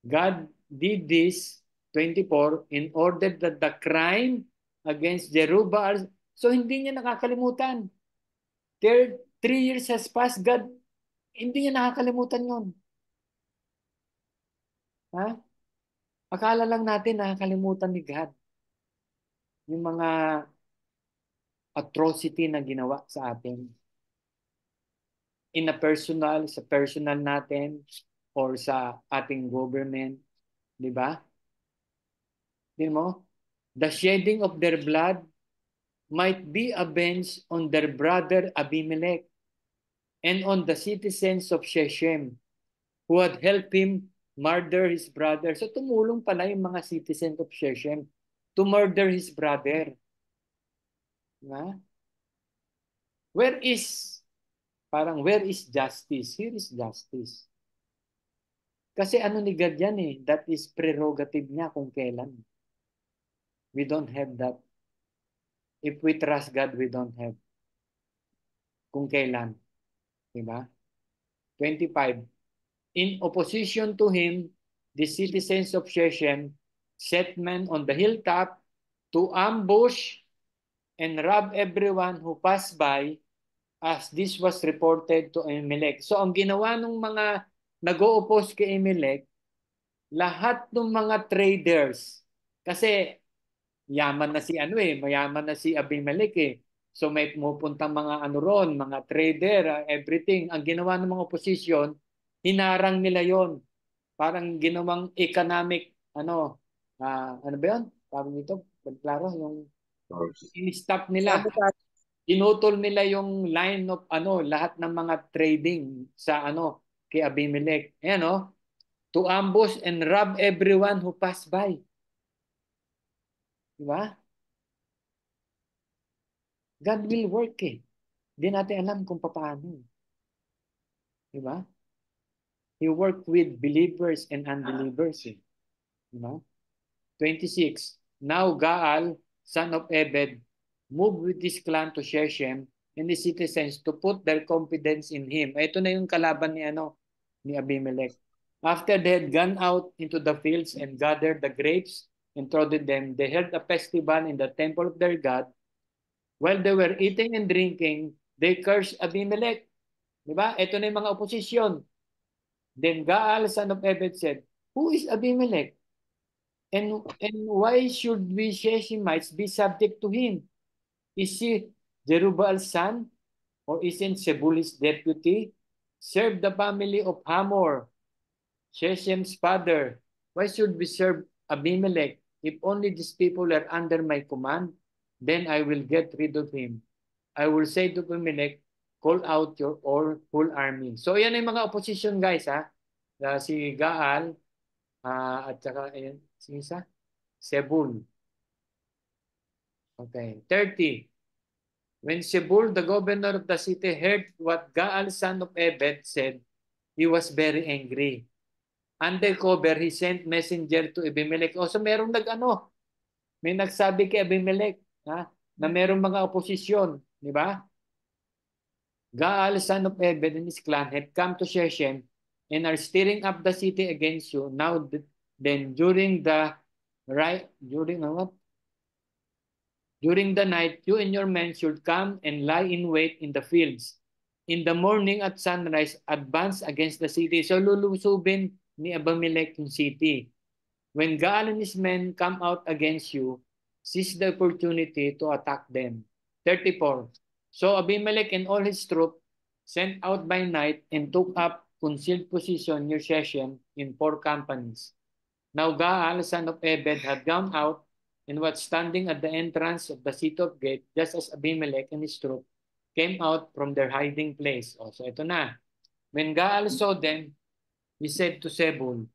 God did this, 24, in order that the crime against Jerubbaal, so hindi niya nakakalimutan. 3 years has passed, God, hindi niya nakakalimutan yun. Ha? Akala lang natin nakakalimutan ni God yung mga atrocity na ginawa sa atin. In a personal, sa personal natin, or sa ating government. Di ba? Di mo? The shedding of their blood might be avenged on their brother Abimelech and on the citizens of Shechem who had helped him murder his brother. So tumulong pala yung mga citizens of Shechem to murder his brother. Na? Where is justice? Here is justice. Kasi ano ni God yan eh, that is prerogative niya kung kailan. We don't have that. If we trust God, we don't have kung kailan. Diba? 25. In opposition to him, the citizens of Shechem set men on the hilltop to ambush and rob everyone who passed by, as this was reported to Abimelech. So ang ginawa ng mga nag-o-oppose kay Abimelech, lahat ng mga traders, kasi yaman na mayaman na si Abimelech eh. So may pumupuntang mga ano ron, mga trader, everything. Ang ginawa ng mga opposition, hinarang nila yon. Parang ginawang economic, ano ba yun? Parang ito, klaro, yung in-stop nila. Inutol nila yung line of lahat ng mga trading sa kay Abimelech. Ayan to ambush and rob everyone who passed by. Diba? God will work eh. Hindi natin alam kung paano. Diba? He worked with believers and unbelievers eh. Diba? 26. Now Gaal, son of Ebed, moved with his clan to Shechem and the citizens to put their confidence in him. Ito na yung kalaban ni Abimelech. After they had gone out into the fields and gathered the grapes and trodden them, they held a festival in the temple of their God. While they were eating and drinking, they cursed Abimelech. Diba? Ito na yung mga oposisyon. Then Gaal, son of Ebed, said, "Who is Abimelech? And why should we Shechemites be subject to him? Is he Jerubbaal's son? Or isn't Zebul his deputy? Serve the family of Hamor, Shechem's father. Why should we serve Abimelech? If only these people are under my command, then I will get rid of him. I will say to Abimelech, call out your whole army." So yan yung mga opposition guys ha. Si Gaal at saka si isa, Zebul. Okay. 30. When Zebul, the governor of the city, heard what Gaal, son of Ebed, said, he was very angry. Under cover, he sent messenger to Abimelech. O so merong may nagsabi kay Abimelech na merong mga oposisyon. Di ba? Gaal, son of Ebed, and his clan had come to Shechem and are stirring up the city against you. Now then, during the night, you and your men should come and lie in wait in the fields. In the morning at sunrise, advance against the city. So lulusubin ni Abimelech yung city. When Gaal and his men come out against you, seize the opportunity to attack them. 34. So Abimelech and all his troops sent out by night and took up concealed position near Shechem in 4 companies. Now Gaal, son of Ebed, had gone out and was standing at the entrance of the city of gate, just as Abimelech and his troop came out from their hiding place. So ito na. When Gaal saw them, he said to Zebul,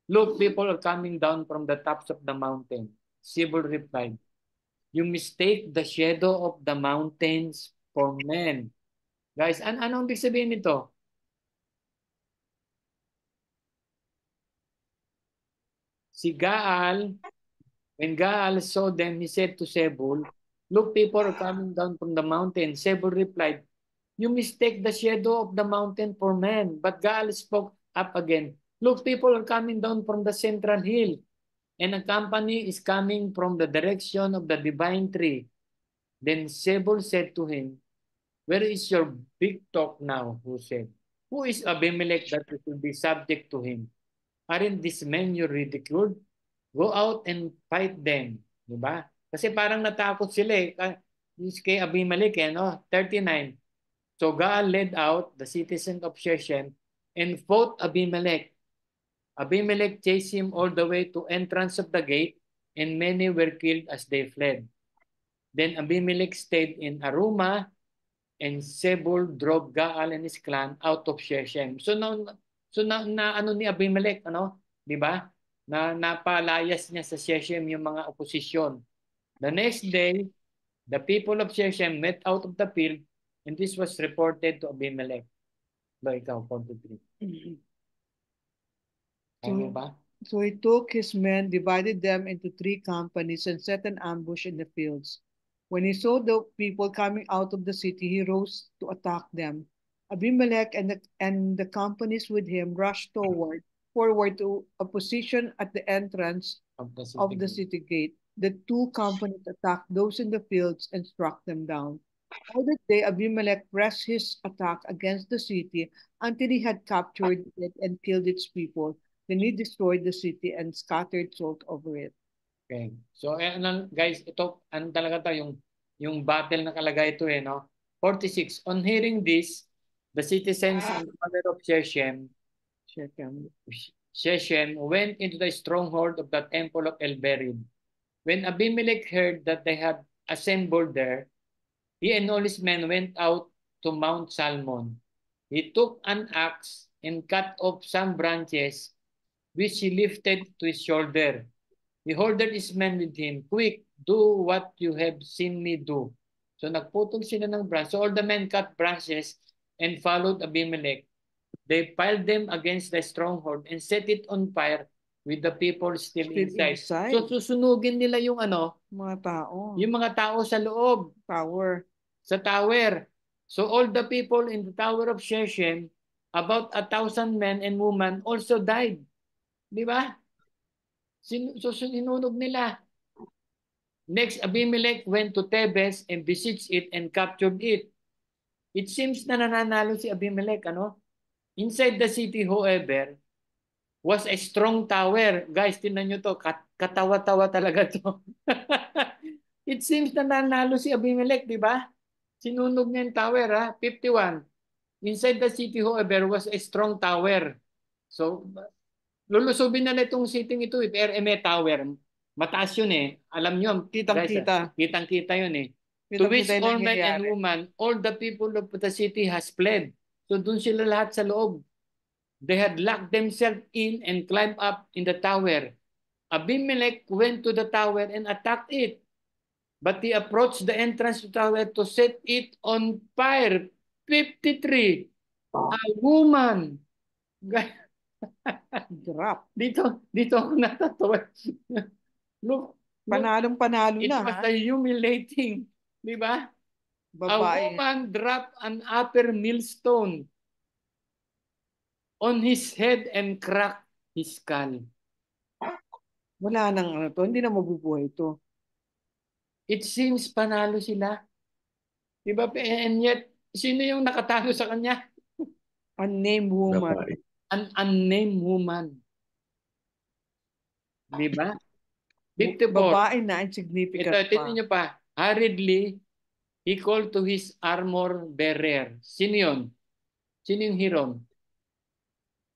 "Look, people are coming down from the tops of the mountain." Zebul replied, "You mistake the shadow of the mountains for men." Guys, anong ibig sabihin nito? Si Gaal, when Gaal saw them, he said to Zebul, Look, people are coming down from the mountain. Zebul replied, you mistake the shadow of the mountain for men. But Gaal spoke up again. Look, people are coming down from the central hill, and a company is coming from the direction of the divine tree. Then Zebul said to him, where is your big talk now? Who said, who is Abimelech that you should be subject to him? Aren't these men you ridiculed? Go out and fight them. Diba? Kasi parang natakot sila eh. Kay Abimelech eh, no? 39. So Gaal led out the citizens of Shechem and fought Abimelech. Abimelech chased him all the way to entrance of the gate, and many were killed as they fled. Then Abimelech stayed in Aruma, and Zebul drove Gaal and his clan out of Shechem. So na ano ni Abimelech, ano? 'Di ba? Na napalayas niya sa Shechem yung mga oposisyon. The next day, the people of Shechem met out of the field, and this was reported to Abimelech. Ba, ikaw, 43. Ano ba?
So he took his men, divided them into 3 companies, and set an ambush in the fields. When he saw the people coming out of the city, he rose to attack them. Abimelech and the companies with him rushed forward to a position at the entrance of the city gate. The 2 companies attacked those in the fields and struck them down. All that day, Abimelech pressed his attack against the city until he had captured it and killed its people. Then he destroyed the city and scattered salt over it.
Okay. So, guys, ito, ano talaga to, yung battle na kalagay ito eh, no? 46. On hearing this, the citizens and the mother of Shechem went into the stronghold of the temple of El-Berid. When Abimelech heard that they had assembled there, he and all his men went out to Mount Salmon. He took an axe and cut off some branches, which he lifted to his shoulder. He ordered his men with him, quick, do what you have seen me do. So nagputol sila ng branch. So all the men cut branches and followed Abimelech. They piled them against the stronghold and set it on fire with the people still inside. So susunugin nila yung ano?
Mga tao.
Yung mga tao sa loob.
Tower.
Sa tower. So all the people in the tower of Shechem, about 1,000 men and women also died. Di ba? So sinunog nila. Next, Abimelech went to Thebes and besieged it and captured it. It seems na nananalo si Abimelech, ano? Inside the city, however, was a strong tower. Guys, tingnan nyo to. Katawa-tawa talaga to. It seems na nananalo si Abimelech, di ba? Sinunog niya yung tower, ha? 51. Inside the city, however, was a strong tower. So, lulusubin na itong city ito, may tower. Mataas yun eh. Alam nyo,
Kitang-kita.
Kitang-kita yun eh. To which all men and women, all the people of the city has fled. So dun sila lahat sa loob. They had locked themselves in and climbed up in the tower. Abimelech went to the tower and attacked it. But he approached the entrance to the tower to set it on fire. 53. A woman.
Drop.
Dito ako natatawa. Look,
Panalong-panalo
it
na.
was humiliating. Di ba?
Babae.
A woman dropped an upper millstone on his head and cracked his skull.
Wala nang ano to. Hindi na mabubuhay to.
It seems panalo sila. Di ba? And yet, sino yung nakatalo sa kanya?
Unnamed woman.
Babae.
An unnamed woman. Di ba? 54.
Babae na insignificant
Ito, tingnan nyo pa. Hurriedly, he called to his armor bearer. Sino yun? Sino yung Hiram?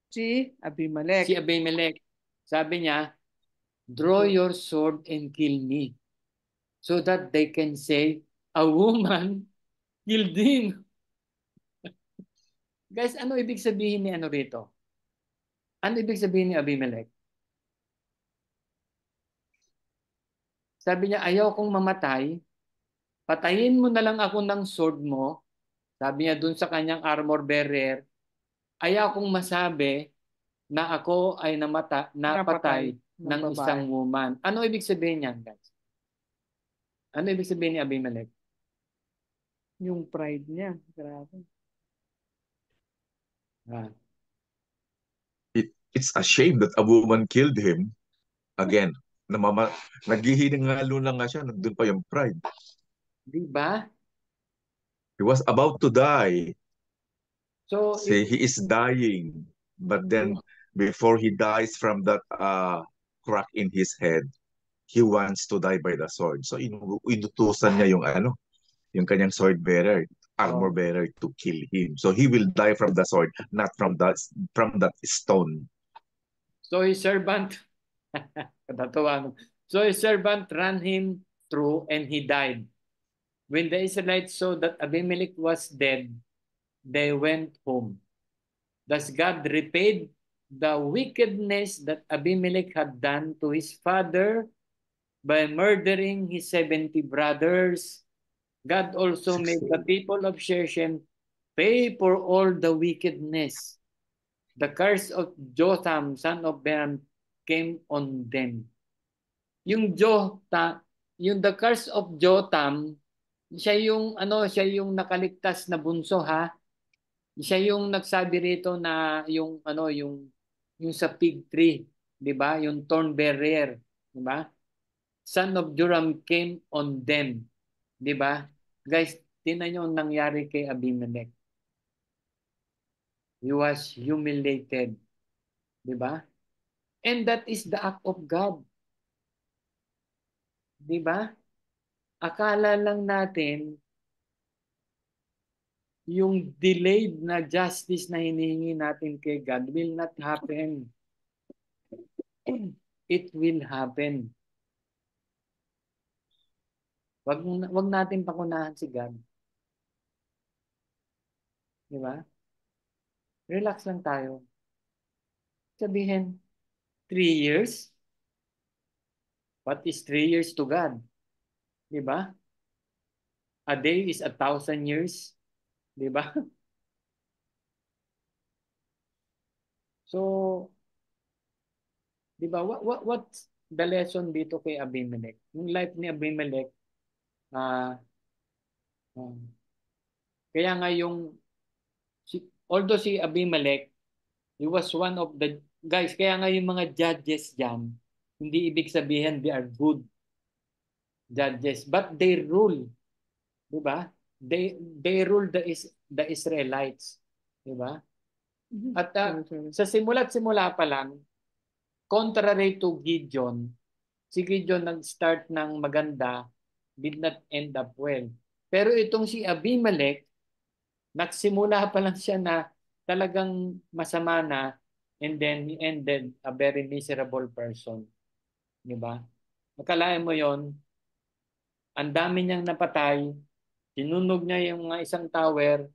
Si Abimelech.
Si Abimelech. Sabi niya, draw your sword and kill me, so that they can say, a woman killed him. Guys, ano ibig sabihin ni ano rito? Ano ibig sabihin ni Abimelech? Sabi niya, ayaw kong mamatay. Patayin mo na lang ako ng sword mo. Sabi niya dun sa kanyang armor bearer, ayaw kong masabi na ako ay napatay ng
babae.
isang woman. Ano ibig sabihin niyan, guys? Ano ibig sabihin ni Abimelech?
Yung pride niya. Grabe.
Ah,
It's a shame that a woman killed him. Again, naghihingalo na nga siya, nandun pa yung pride.
di ba?
He was about to die.
So,
See, he is dying. But then, before he dies from that crack in his head, he wants to die by the sword. So, inutusan niya yung yung kanyang sword bearer, armor bearer to kill him. So, he will die from the sword, not from that stone.
so his servant, katatawa. So his servant ran him through and he died. When the Israelites saw that Abimelech was dead, they went home. Thus God repaid the wickedness that Abimelech had done to his father by murdering his 70 brothers. God also made the people of Shechem pay for all the wickedness. The curse of Jotham, son of Beram, came on them. Yung the curse of Jotham, siya yung nakaligtas na bunso, ha. Siya yung nagsabi rito na yung sa fig tree, 'di ba? Yung thorn barrier, 'di ba? Son of Joram came on them, 'di ba? Guys, tingnan niyo ang nangyari kay Abimelech. He was humiliated, 'di ba? And that is the act of God. 'Di ba? Akala lang natin yung delayed na justice na hinihingi natin kay God will not happen. It will happen. Wag natin pakunahan si God. 'Di ba? Relax lang tayo. Sabihin, 3 years? What is 3 years to God? 'Di ba? A day is 1,000 years. 'Di ba? So, 'di ba, what's the lesson dito kay Abimelech? Yung life ni Abimelech, ah kaya nga although si Abimelech, he was one of the, guys, kaya nga yung mga judges diyan, hindi ibig sabihin they are good judges, but they rule, 'di ba? They rule the Israelites, 'di ba? At sa simula pa lang, contrary to Gideon, si Gideon nag-start ng maganda, did not end up well. Pero itong si Abimelech, nagsimula pa lang siya na talagang masama na, and then he ended a very miserable person. Di ba? Akalain mo yon, ang dami niyang napatay, sinunog niya yung mga isang tower,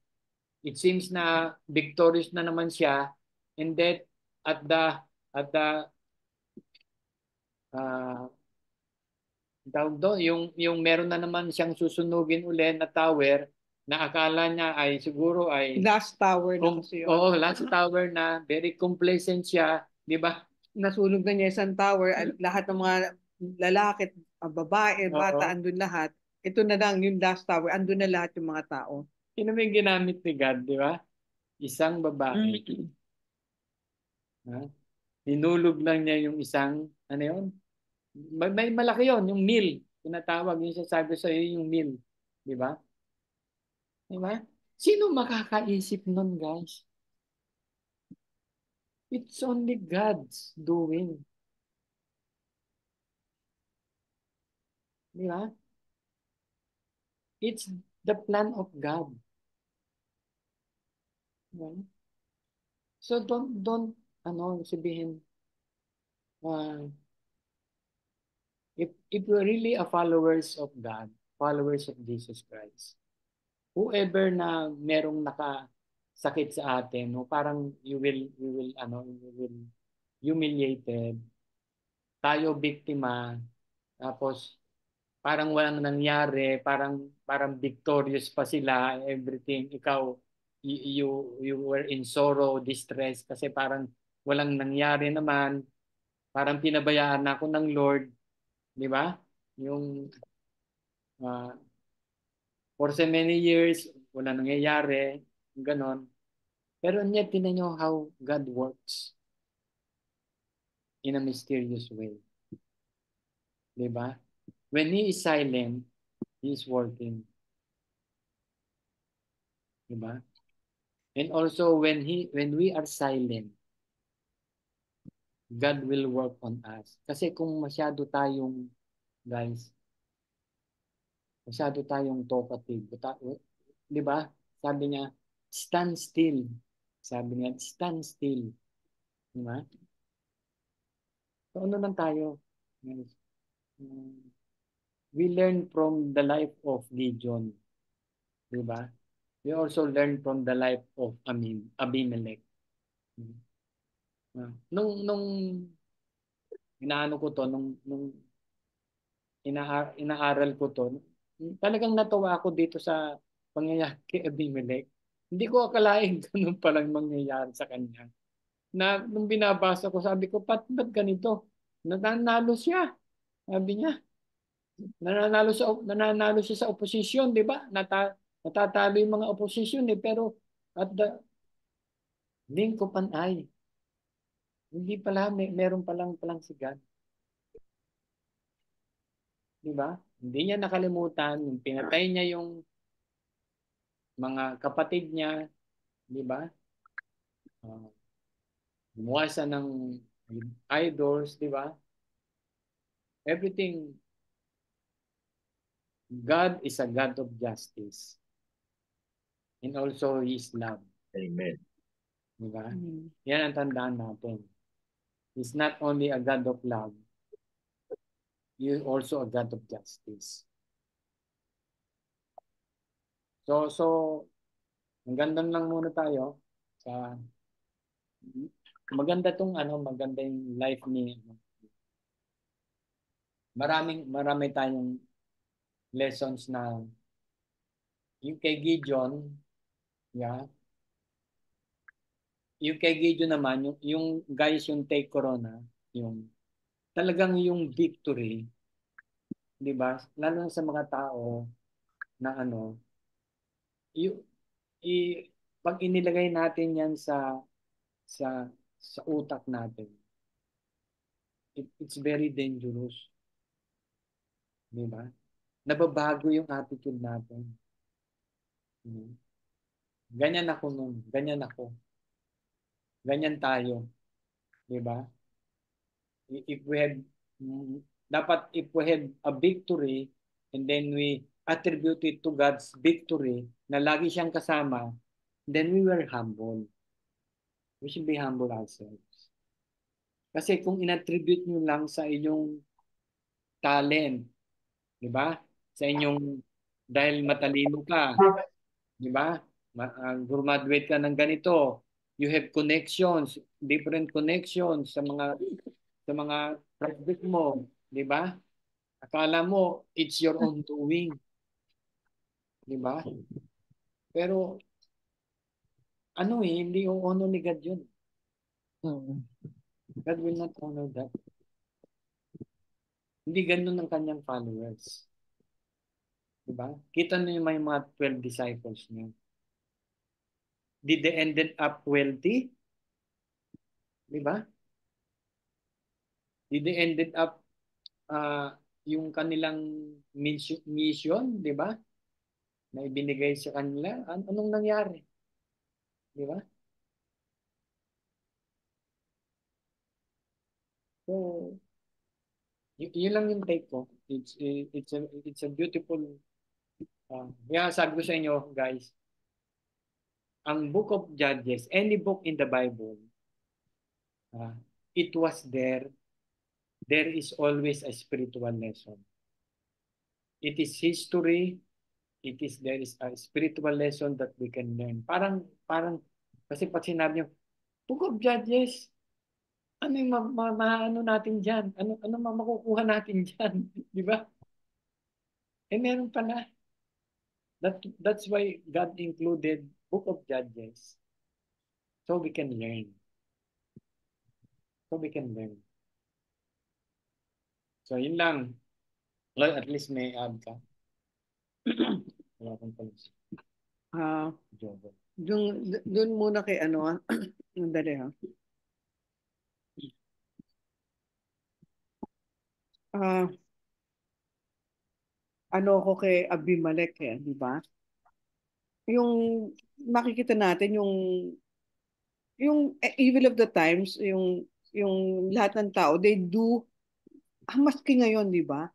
it seems na victorious na naman siya, and that at the uh, tawag doon, yung meron na naman siyang susunugin uli na tower na akala niya ay siguro ay
Last tower na kasi yun.
oo, last tower na, very complacent siya, di ba?
Nasunog na niya isang tower at lahat ng mga lalaki, babae, bata, andun lahat. Ito na lang yung last tower, andun na lahat yung mga tao.
Sino may ginamit ni God, di ba? Isang babae. Ha? Hinulog lang niya yung isang, ano yun? May malaki yon, yung meal. Tinatawag yung sasabi sa iyo yung meal. Di ba? Di ba? Sino makakaisip nun, guys? It's only God's doing. Di ba? It's the plan of God. Di ba? So don't sabihin, if you're really a followers of God, followers of Jesus Christ, whoever na merong nakasakit sa atin, no, parang you will humiliated, tayo biktima, tapos parang walang nangyari, parang victorious pa sila, everything, ikaw you were in sorrow, distress kasi parang walang nangyari naman, parang pinabayaan ako ng Lord, di ba? Yung ah, for so many years, wala nangyayari, ganon. Pero yet, tinan nyo how God works in a mysterious way. Diba? When He is silent, He is working. Diba? And also, when we are silent, God will work on us. Kasi kung masyado tayong, guys, masyado tayong talkative, di ba? Sabi niya, stand still. Sabi niya, stand still. Di ba? So, ano lang tayo? We learn from the life of Gideon. Di ba? We also learn from the life of Abimelech. Nung inaano ko to, nung inaaral ko to, talagang natuwa ako dito sa pangyayari kay Abimelech. Hindi ko akalain ganun palang mangyayari sa kanya. Na nung binabasa ko, sabi ko, ba't ganito? Nananalo siya. Sabi niya, nananalo siya sa oposisyon, di ba? Natatalo yung mga oposisyon eh, pero at the link of an eye, hindi pala, meron palang si God. Di ba? Hindi niya nakalimutan, yung pinatay niya yung mga kapatid niya, di ba? Gumawa siya ng idols, di ba? Everything, God is a God of justice. And also His love.
Amen.
Di ba? Yan ang tandaan natin. He's not only a God of love, He is also a God of justice. So hanggang lang muna tayo sa maganda yung life ni marami tayong lessons na yung kay Gideon, yeah. Yung kay Gideon naman, yung guys yung take corona, yung talagang yung victory, 'di ba? Lalo na sa mga tao na yung pag inilagay natin 'yan sa sa utak natin, it's very dangerous, 'di ba? Nababago yung attitude natin. Ganyan ako noon, ganyan ako. Ganyan tayo, 'di ba? If we have dapat if we have a victory and then we attribute it to God's victory na lagi siyang kasama, then we were humble. We should be humble ourselves. Kasi kung inattribute nyo lang sa inyong talent, di ba? Sa inyong, dahil matalino ka, di ba? Graduate ka ng ganito, you have connections, different connections sa mga project mo, di ba? Akala mo it's your own doing, di ba? Pero hindi yung honor ni God yun. God will not honor that. Hindi ganun ang kanyang followers. Diba? Kita niyo may mga 12 disciples niya. Did they ended up wealthy? Diba? Did they ended up yung kanilang mission, diba? Na ibinigay sa kanila. Anong nangyari? Diba? So, yun lang yung take ko. It's a beautiful sabi ko sa inyo, guys, ang Book of Judges, any book in the Bible, it was there is always a spiritual lesson. It is history, there is a spiritual lesson that we can learn. Parang, kasi pag sinabi nyo, Book of Judges, ano yung maano natin dyan? Ano makukuha natin dyan? Di ba? Meron pala. That's why God included Book of Judges. So we can learn. So yun lang. Well, at least may add ka. Wala kang pansin.
Ah,
Jobo.
dun muna kay ano, dali ha. Ah, ano ko kay Abimelech di ba? Yung makikita natin yung evil of the times, yung lahat ng tao, they do, maski ngayon, di ba?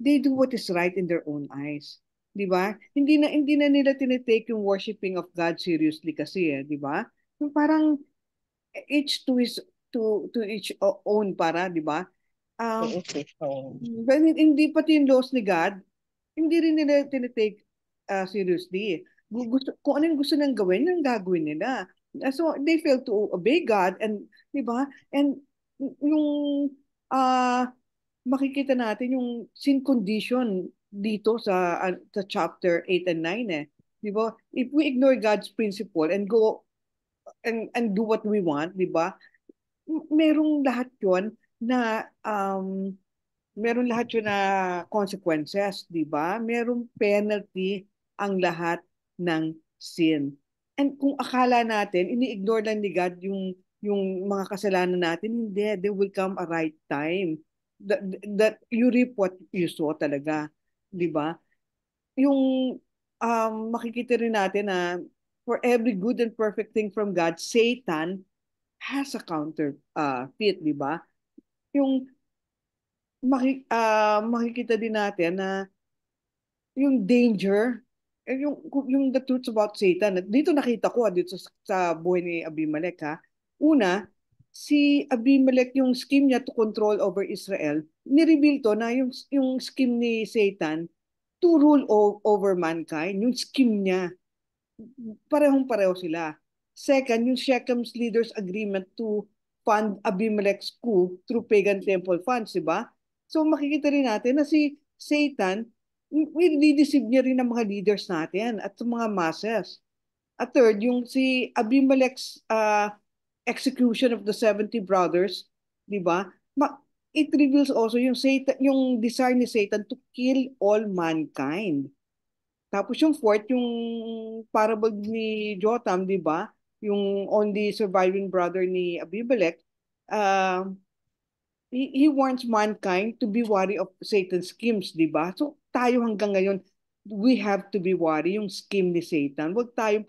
They do what is right in their own eyes. Di ba? Hindi na nila tinitake yung worshiping of God seriously kasi di ba? Yung parang each to his to each own para, di ba?
To
Um,
each his own.
but hindi pati yung laws ni God, hindi rin nila tinitake seriously. Kung ano yung gusto nilang gawin, yung gagawin nila. So they fail to obey God and 'di ba? And yung uh, makikita natin yung sin condition dito sa chapter 8 and 9 eh. 'Di ba? If we ignore God's principle and go and do what we want, 'di ba? Merong lahat 'yon na meron lahat yun na consequences, di ba? Merong penalty ang lahat ng sin. And kung akala natin, ini-ignore lang ni God yung mga kasalanan natin, hindi. There will come a right time that you reap what you sow talaga. Di ba? Yung makikita rin natin na for every good and perfect thing from God, Satan has a counter fit, di ba? Yung makikita din natin na yung danger, yung the truths about Satan. At dito nakita ko, dito sa buhay ni Abimelech ha. Una, si Abimelech, yung scheme niya to control over Israel, nireveal to na yung scheme ni Satan to rule over mankind. Yung scheme niya, parehong-pareho sila. Second, yung Shechem's leaders agreement to fund Abimelech's coup through pagan temple funds, di ba? So makikita rin natin na si Satan, nilideceive niya rin ang mga leaders natin at sa mga masses. At third, yung si Abimelech's execution of the 70 brothers, di ba? It reveals also yung Satan, yung desire ni Satan to kill all mankind. Tapos yung fourth, yung parable ni Jotham, di ba? Yung only surviving brother ni Abimelech, uh, he warns mankind to be wary of Satan's schemes, di ba? So tayo hanggang ngayon, we have to be wary yung scheme ni Satan. Huwag tayong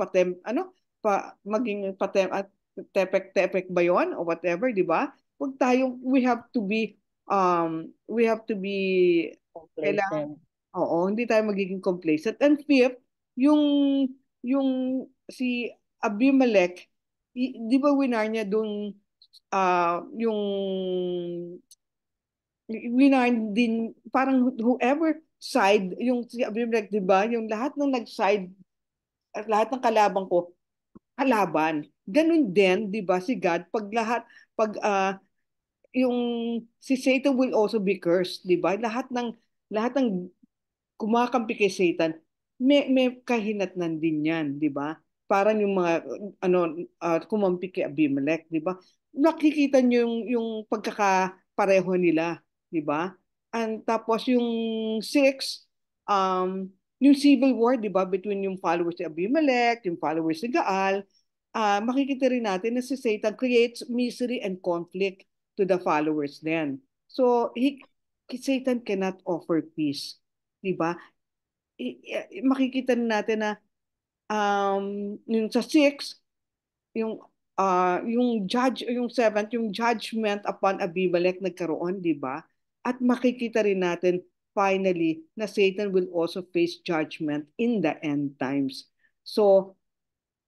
maging patem at tepek-tepek ba yun or whatever, di ba? Huwag tayong, we have to be, kailangan,
Complacent.
oo, hindi tayo magiging complacent. And fifth, yung, yung si Abimelech, di ba winar niya dun yung winar din parang whoever side yung si Abimelech, di ba? Yung lahat ng nag-side at lahat ng kalabang ko kalaban. Ganun din, di ba, si God pag yung si Satan will also be cursed, di ba? Lahat ng kumakampi kay Satan, may kahinatnan din yan, di ba? Parang yung mga kumampi kay Abimelech, di ba? Nakikita niyo yung pagkakapareho nila, di ba? And tapos yung six, yung civil war, di ba, between yung followers ni Abimelech, yung followers ni Gaal, makikita rin natin na si Satan creates misery and conflict to the followers then. So, Satan cannot offer peace. 'Di ba? Makikita natin na yung sa 6, yung seventh, yung judgment upon Abimelech nagkaroon, 'di ba? At makikita rin natin finally na Satan will also face judgment in the end times. So,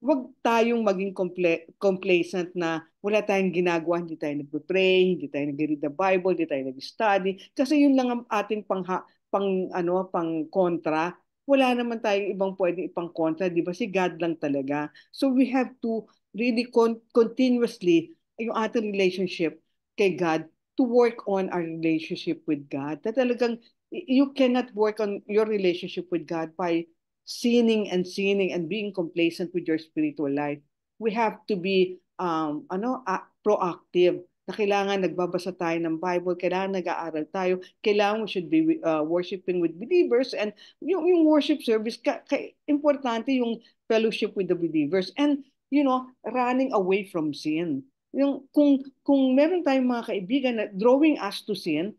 wag tayong maging complacent na wala tayong ginagawa, hindi tayo nagpe-pray, hindi tayo nag-read the Bible, hindi tayo nag-study. Kasi yun lang ang ating pang kontra. Wala naman tayong ibang pwedeng ipang kontra, di ba? Si God lang talaga. So we have to really continuously yung ating relationship kay God to work on our relationship with God. Na talagang you cannot work on your relationship with God by sinning and being complacent with your spiritual life. We have to be proactive na kailangan nagbabasa tayo ng Bible, kailangan nag-aaral tayo, kailangan we should be worshiping with believers, and yung worship service, importante yung fellowship with the believers, and running away from sin. Yung kung meron tayong mga kaibigan na drawing us to sin,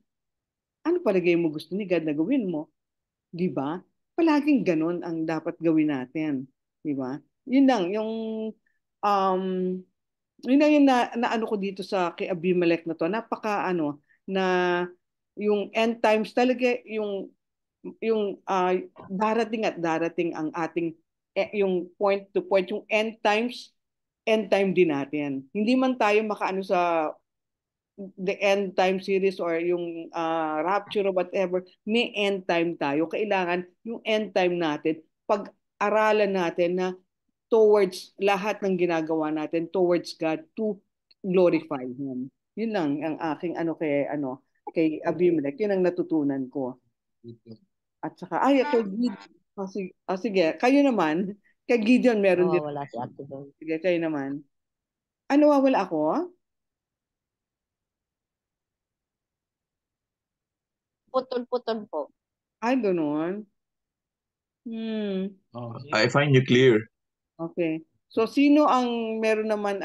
ano palagay mo gusto ni God na gawin mo? Di ba? Palaging ganun ang dapat gawin natin. Di ba? Yun lang, um, yun lang yung na ano ko dito sa kay Abimelech na to. Napaka na yung end times talaga, yung darating at darating ang ating yung point to point, yung end time din natin. Hindi man tayo makaano sa the end time series or yung rapture or whatever, may end time tayo. Kailangan yung end time natin, pag-aralan natin na towards lahat ng ginagawa natin, towards God to glorify Him. Yun lang ang aking kay Abimelech. Yun ang natutunan ko. At saka, kay Gideon. Sige, kayo naman. Kay Gideon meron din.
Wala si Ate Bel.
Sige, kayo naman. Ano, wala ako?
Putol-putol po.
Ay, ganun.
I find you clear.
Okay. So, sino ang meron naman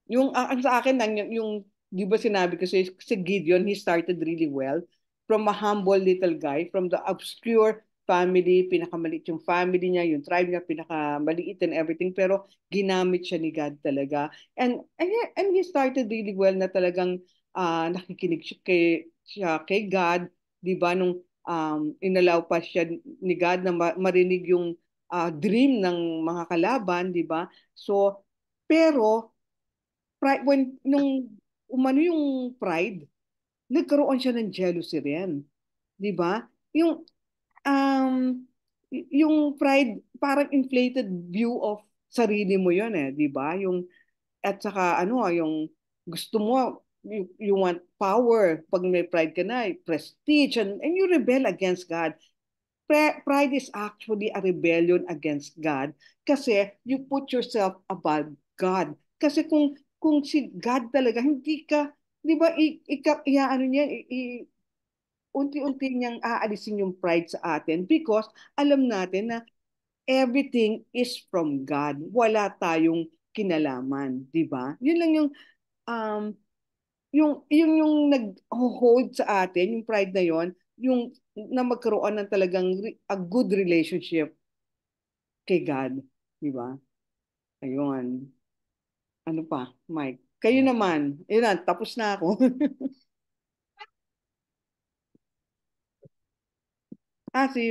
yung ang sa akin lang, yung di ba sinabi ko si Gideon, he started really well from a humble little guy, from the obscure family, pinakamaliit yung family niya, yung tribe niya, pinakamaliit and everything, pero ginamit siya ni God talaga. And he started really well na talagang nakikinig siya kay God, di ba, nung inalaw pa siya ni God na marinig yung dream ng mga kalaban, di ba? So, pero nung umano yung pride, nagkaroon siya ng jealousy rin. 'Di ba? Um yung pride, parang inflated view of sarili mo 'yon eh, 'di ba? At saka yung gusto mo, you want power. Pag may pride ka na, prestige, and you rebel against God. Pride is actually a rebellion against God kasi you put yourself above God. Kasi kung si God talaga, hindi ka, di ba, ano niya, unti-unti niyang aalisin yung pride sa atin because alam natin na everything is from God. Wala tayong kinalaman, di ba? Yun lang um, yung nag-hold sa atin, yung pride na yon, yung na magkaroon ng talagang a good relationship kay God, di ba? Ayun. Ano pa, Mike? Kayo naman. Yun na, tapos na ako. si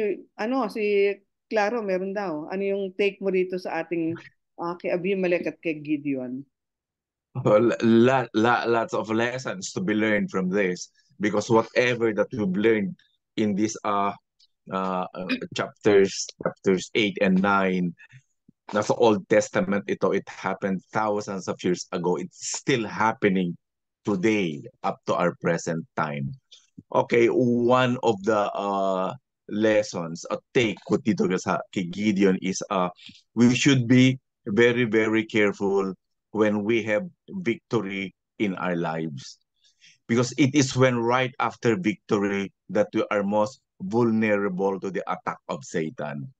Claro, meron daw. Ano yung take mo dito sa ating kay Abimelech at kay Gideon?
Well, lots of lessons to be learned from this because whatever that we've learned in these chapters 8 and 9, nasa Old Testament ito, it happened thousands of years ago. It's still happening today up to our present time. Okay, one of the lessons or take ko dito sa kay Gideon is we should be very, very careful when we have victory in our lives. Because it is when right after victory that we are most vulnerable to the attack of Satan.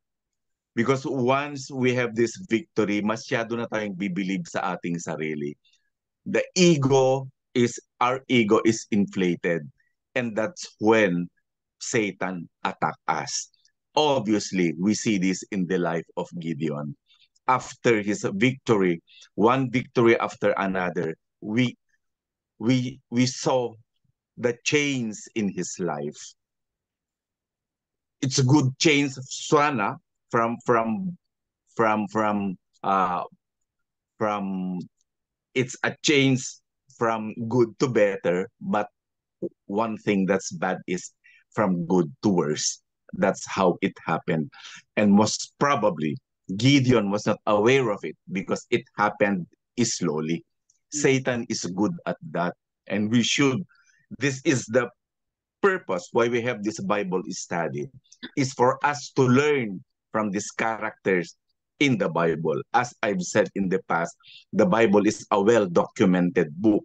Because once we have this victory, masyado na tayong bibilib sa ating sarili. Our ego is inflated. And that's when Satan attack us. Obviously, we see this in the life of Gideon. After his victory, one victory after another, we saw the change in his life. It's a good change, Swana, from it's a change from good to better, but one thing that's bad is from good to worse. That's how it happened. And most probably, Gideon was not aware of it because it happened slowly. Satan is good at that. And this is the purpose why we have this Bible study, is for us to learn from these characters in the Bible. As I've said in the past, the Bible is a well-documented book,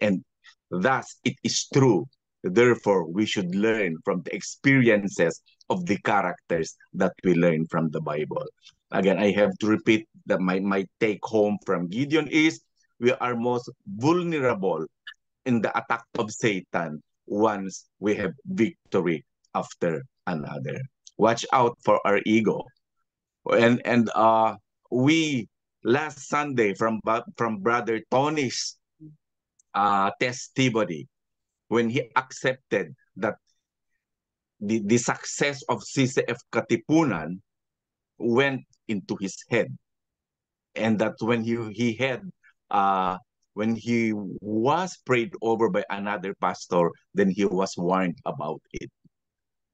and thus it is true. Therefore, we should learn from the experiences of the characters that we learn from the Bible. Again, I have to repeat that my take home from Gideon is we are most vulnerable in the attack of Satan once we have victory after another. Watch out for our ego. And we last Sunday from Brother Tony's testimony, when he accepted that the success of CCF Katipunan went into his head, and that when when he was prayed over by another pastor, then he was warned about it.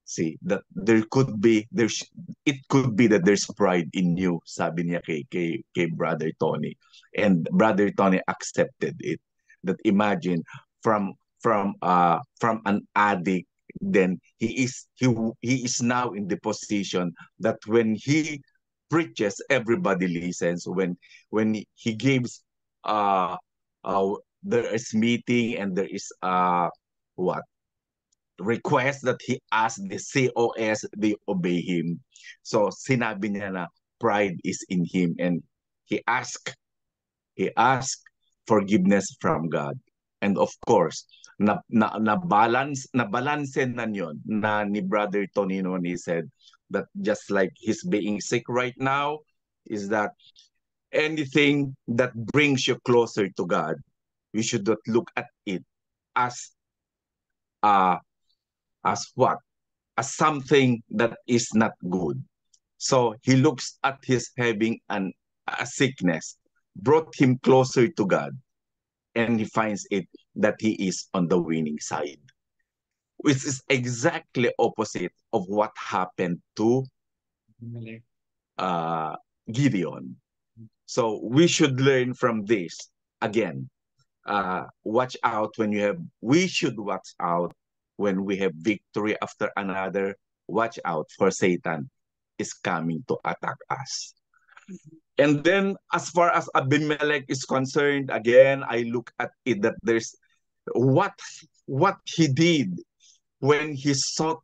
See, that it could be that there's pride in you, sabi niya kay Brother Tony. And Brother Tony accepted it. That imagine from an addict, then he is now in the position that when he preaches, everybody listens. When he gives there is meeting and there is what request that he asks the COS, they obey him. So sinabi niya na pride is in him, and he asked forgiveness from God. And of course, na-balance na yun na ni Brother Tonino, and he said that just like he's being sick right now, is that anything that brings you closer to God, you should not look at it as what? As something that is not good. So he looks at his having a sickness, brought him closer to God, and he finds it that he is on the winning side, which is exactly opposite of what happened to Gideon. So we should learn from this. Again, watch out we should watch out when we have victory after another. Watch out for Satan is coming to attack us. And then as far as Abimelech is concerned, again, I look at it that there's what he did when he sought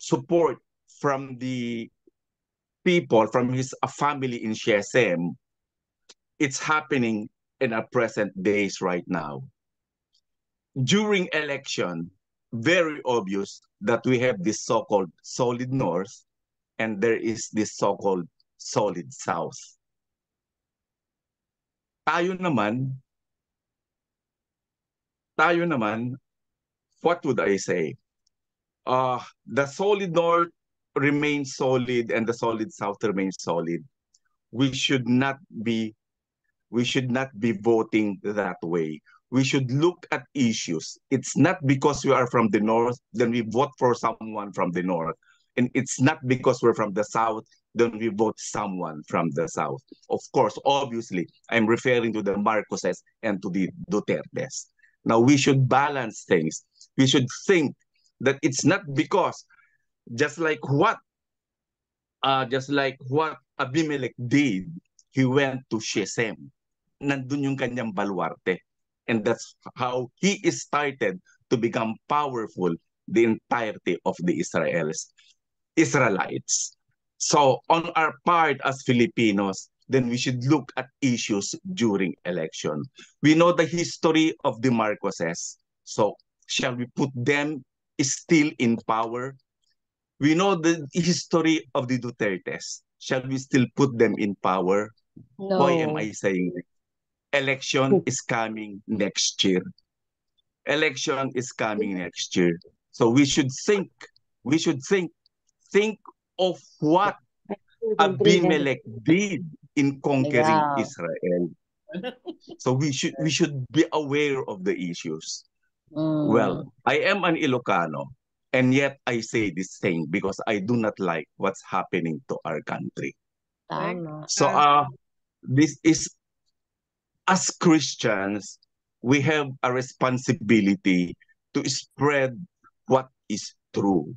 support from the people, from his family in Shechem. It's happening in our present days right now. During election, very obvious that we have this so-called solid north and there is this so-called solid south. Tayo naman, what would I say? The solid north remains solid and the solid south remains solid. We should not be voting that way. We should look at issues. It's not because we are from the north, then we vote for someone from the north. And it's not because we're from the south, then we vote someone from the south. Of course, obviously, I'm referring to the Marcoses and to the Dutertes. Now, we should balance things. We should think that it's not because just like what Abimelech did, he went to Shechem. Nandun yung kanyang baluarte. And that's how he is started to become powerful the entirety of the Israelites. So on our part as Filipinos, then we should look at issues during election. We know the history of the Marcoses. So shall we put them still in power? We know the history of the Dutertes. Shall we still put them in power?
No.
Why am I saying that? Election is coming next year. Election is coming next year. So we should think of what Abimelech did in conquering Israel. So we should be aware of the issues. Well, I am an Ilocano, and yet I say this thing because I do not like what's happening to our country.
Tama.
So this is, as Christians, we have a responsibility to spread what is true.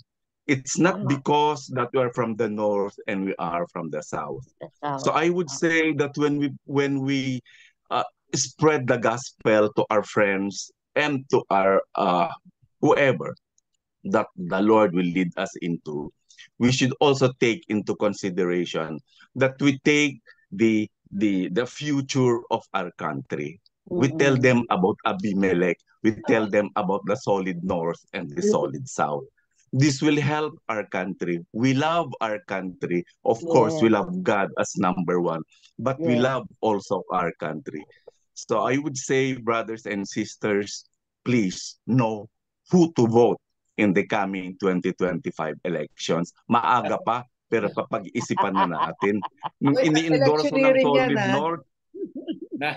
It's not
Tama.
because that we are from the north and we are from the south.
Kasama.
So I would say that when we uh, spread the gospel to our friends and to our whoever that the Lord will lead us into, we should also take into consideration that we take the future of our country. We tell
Mm-mm.
them about Abimelech. We tell them about the solid north and the solid south. This will help our country. We love our country. Of course, we
Yes.
love God as number one, but we
Yes.
love also our country. So I would say, brothers and sisters, please know who to vote in the coming 2025 elections. Maaga pa, pero papag-isipan na natin. Nung
Uy,
ini-endorso ng
electioneering yan,
Solid
ha?
North,
Na,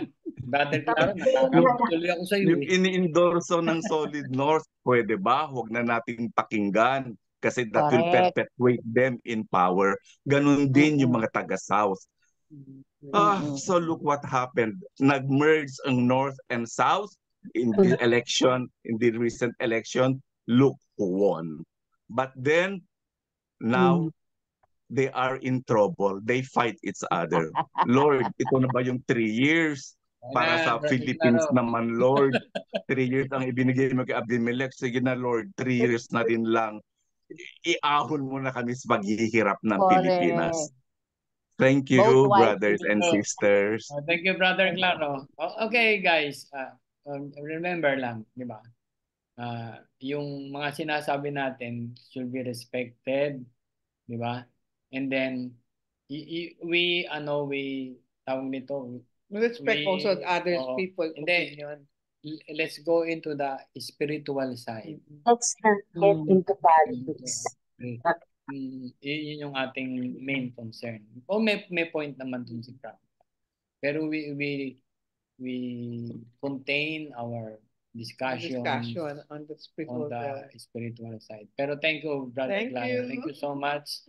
Brother Claro,
nung,
nakakapag tuloy ako sa iyo
yung
eh.
ini-endorso ng Solid North, pwede ba? Huwag na nating pakinggan kasi that will
Correct.
perpetuate them in power. Ganun din yung
Mm-mm.
mga taga-South.
Mm-mm.
So look what happened. Nag-merge ang North and South in the election, in the recent election. Look who won. But then, now, they are in trouble. They fight each other. Lord, ito na ba yung 3 years? Para sa
Brother
Philippines
Claro.
naman, Lord. 3 years ang ibinigay mo kay Abimelech. Sige na, Lord, 3 years na rin lang. Iahon mo na kami sa paghihirap ng Pilipinas.
Correct.
Thank
Vote
you,
wisely.
brothers and sisters.
Thank you, Brother Claro. Okay, guys. Remember lang, di ba? Yung mga sinasabi natin should be respected, di ba? And then, we tawag nito,
Respect also other
oo.
people's
Hindi.
opinion.
Let's go into the spiritual side.
Let's not get
Mm.
into politics.
Yun yung ating main concern. O may point naman dun si Crab. Pero we contain our discussion
On the spiritual
on the
realm.
spiritual side. Pero thank you, Brother
Thank
Clara.
you.
Thank you so much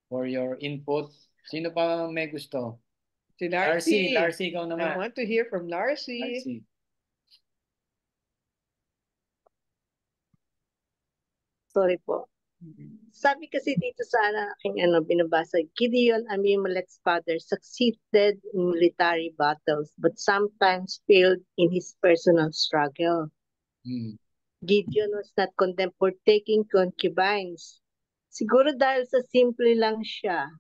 for your input. Sino pa may gusto?
Si Larcy.
Larcy, ikaw
I
naman.
want to hear from Larcy.
Larcy.
Sorry po. Sabi kasi dito sa aking binabasa, Gideon, Abimelech's father, succeeded in military battles but sometimes failed in his personal struggle. Gideon was not condemned for taking concubines. Siguro dahil sa simple lang siya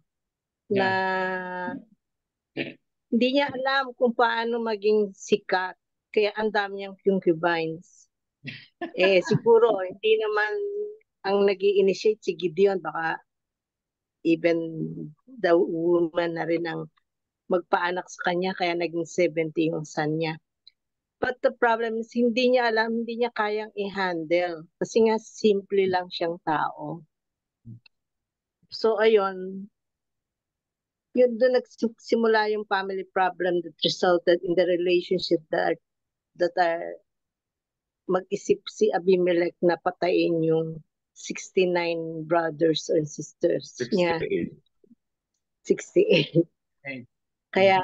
na hindi niya alam kung paano maging sikat. Kaya ang dami niyang concubines. Siguro hindi naman ang nag-i-initiate si Gideon, baka even the woman na rin ang magpaanak sa kanya, kaya naging 70 yung son niya. But the problem is, hindi niya alam, hindi niya kayang i-handle. Kasi nga, simple lang siyang tao. So, ayun, yun doon nagsimula yung family problem that resulted in the relationship that are mag-isip si Abimelech na patayin yung 69 brothers and sisters niya.
68.
68.
Okay.
Kaya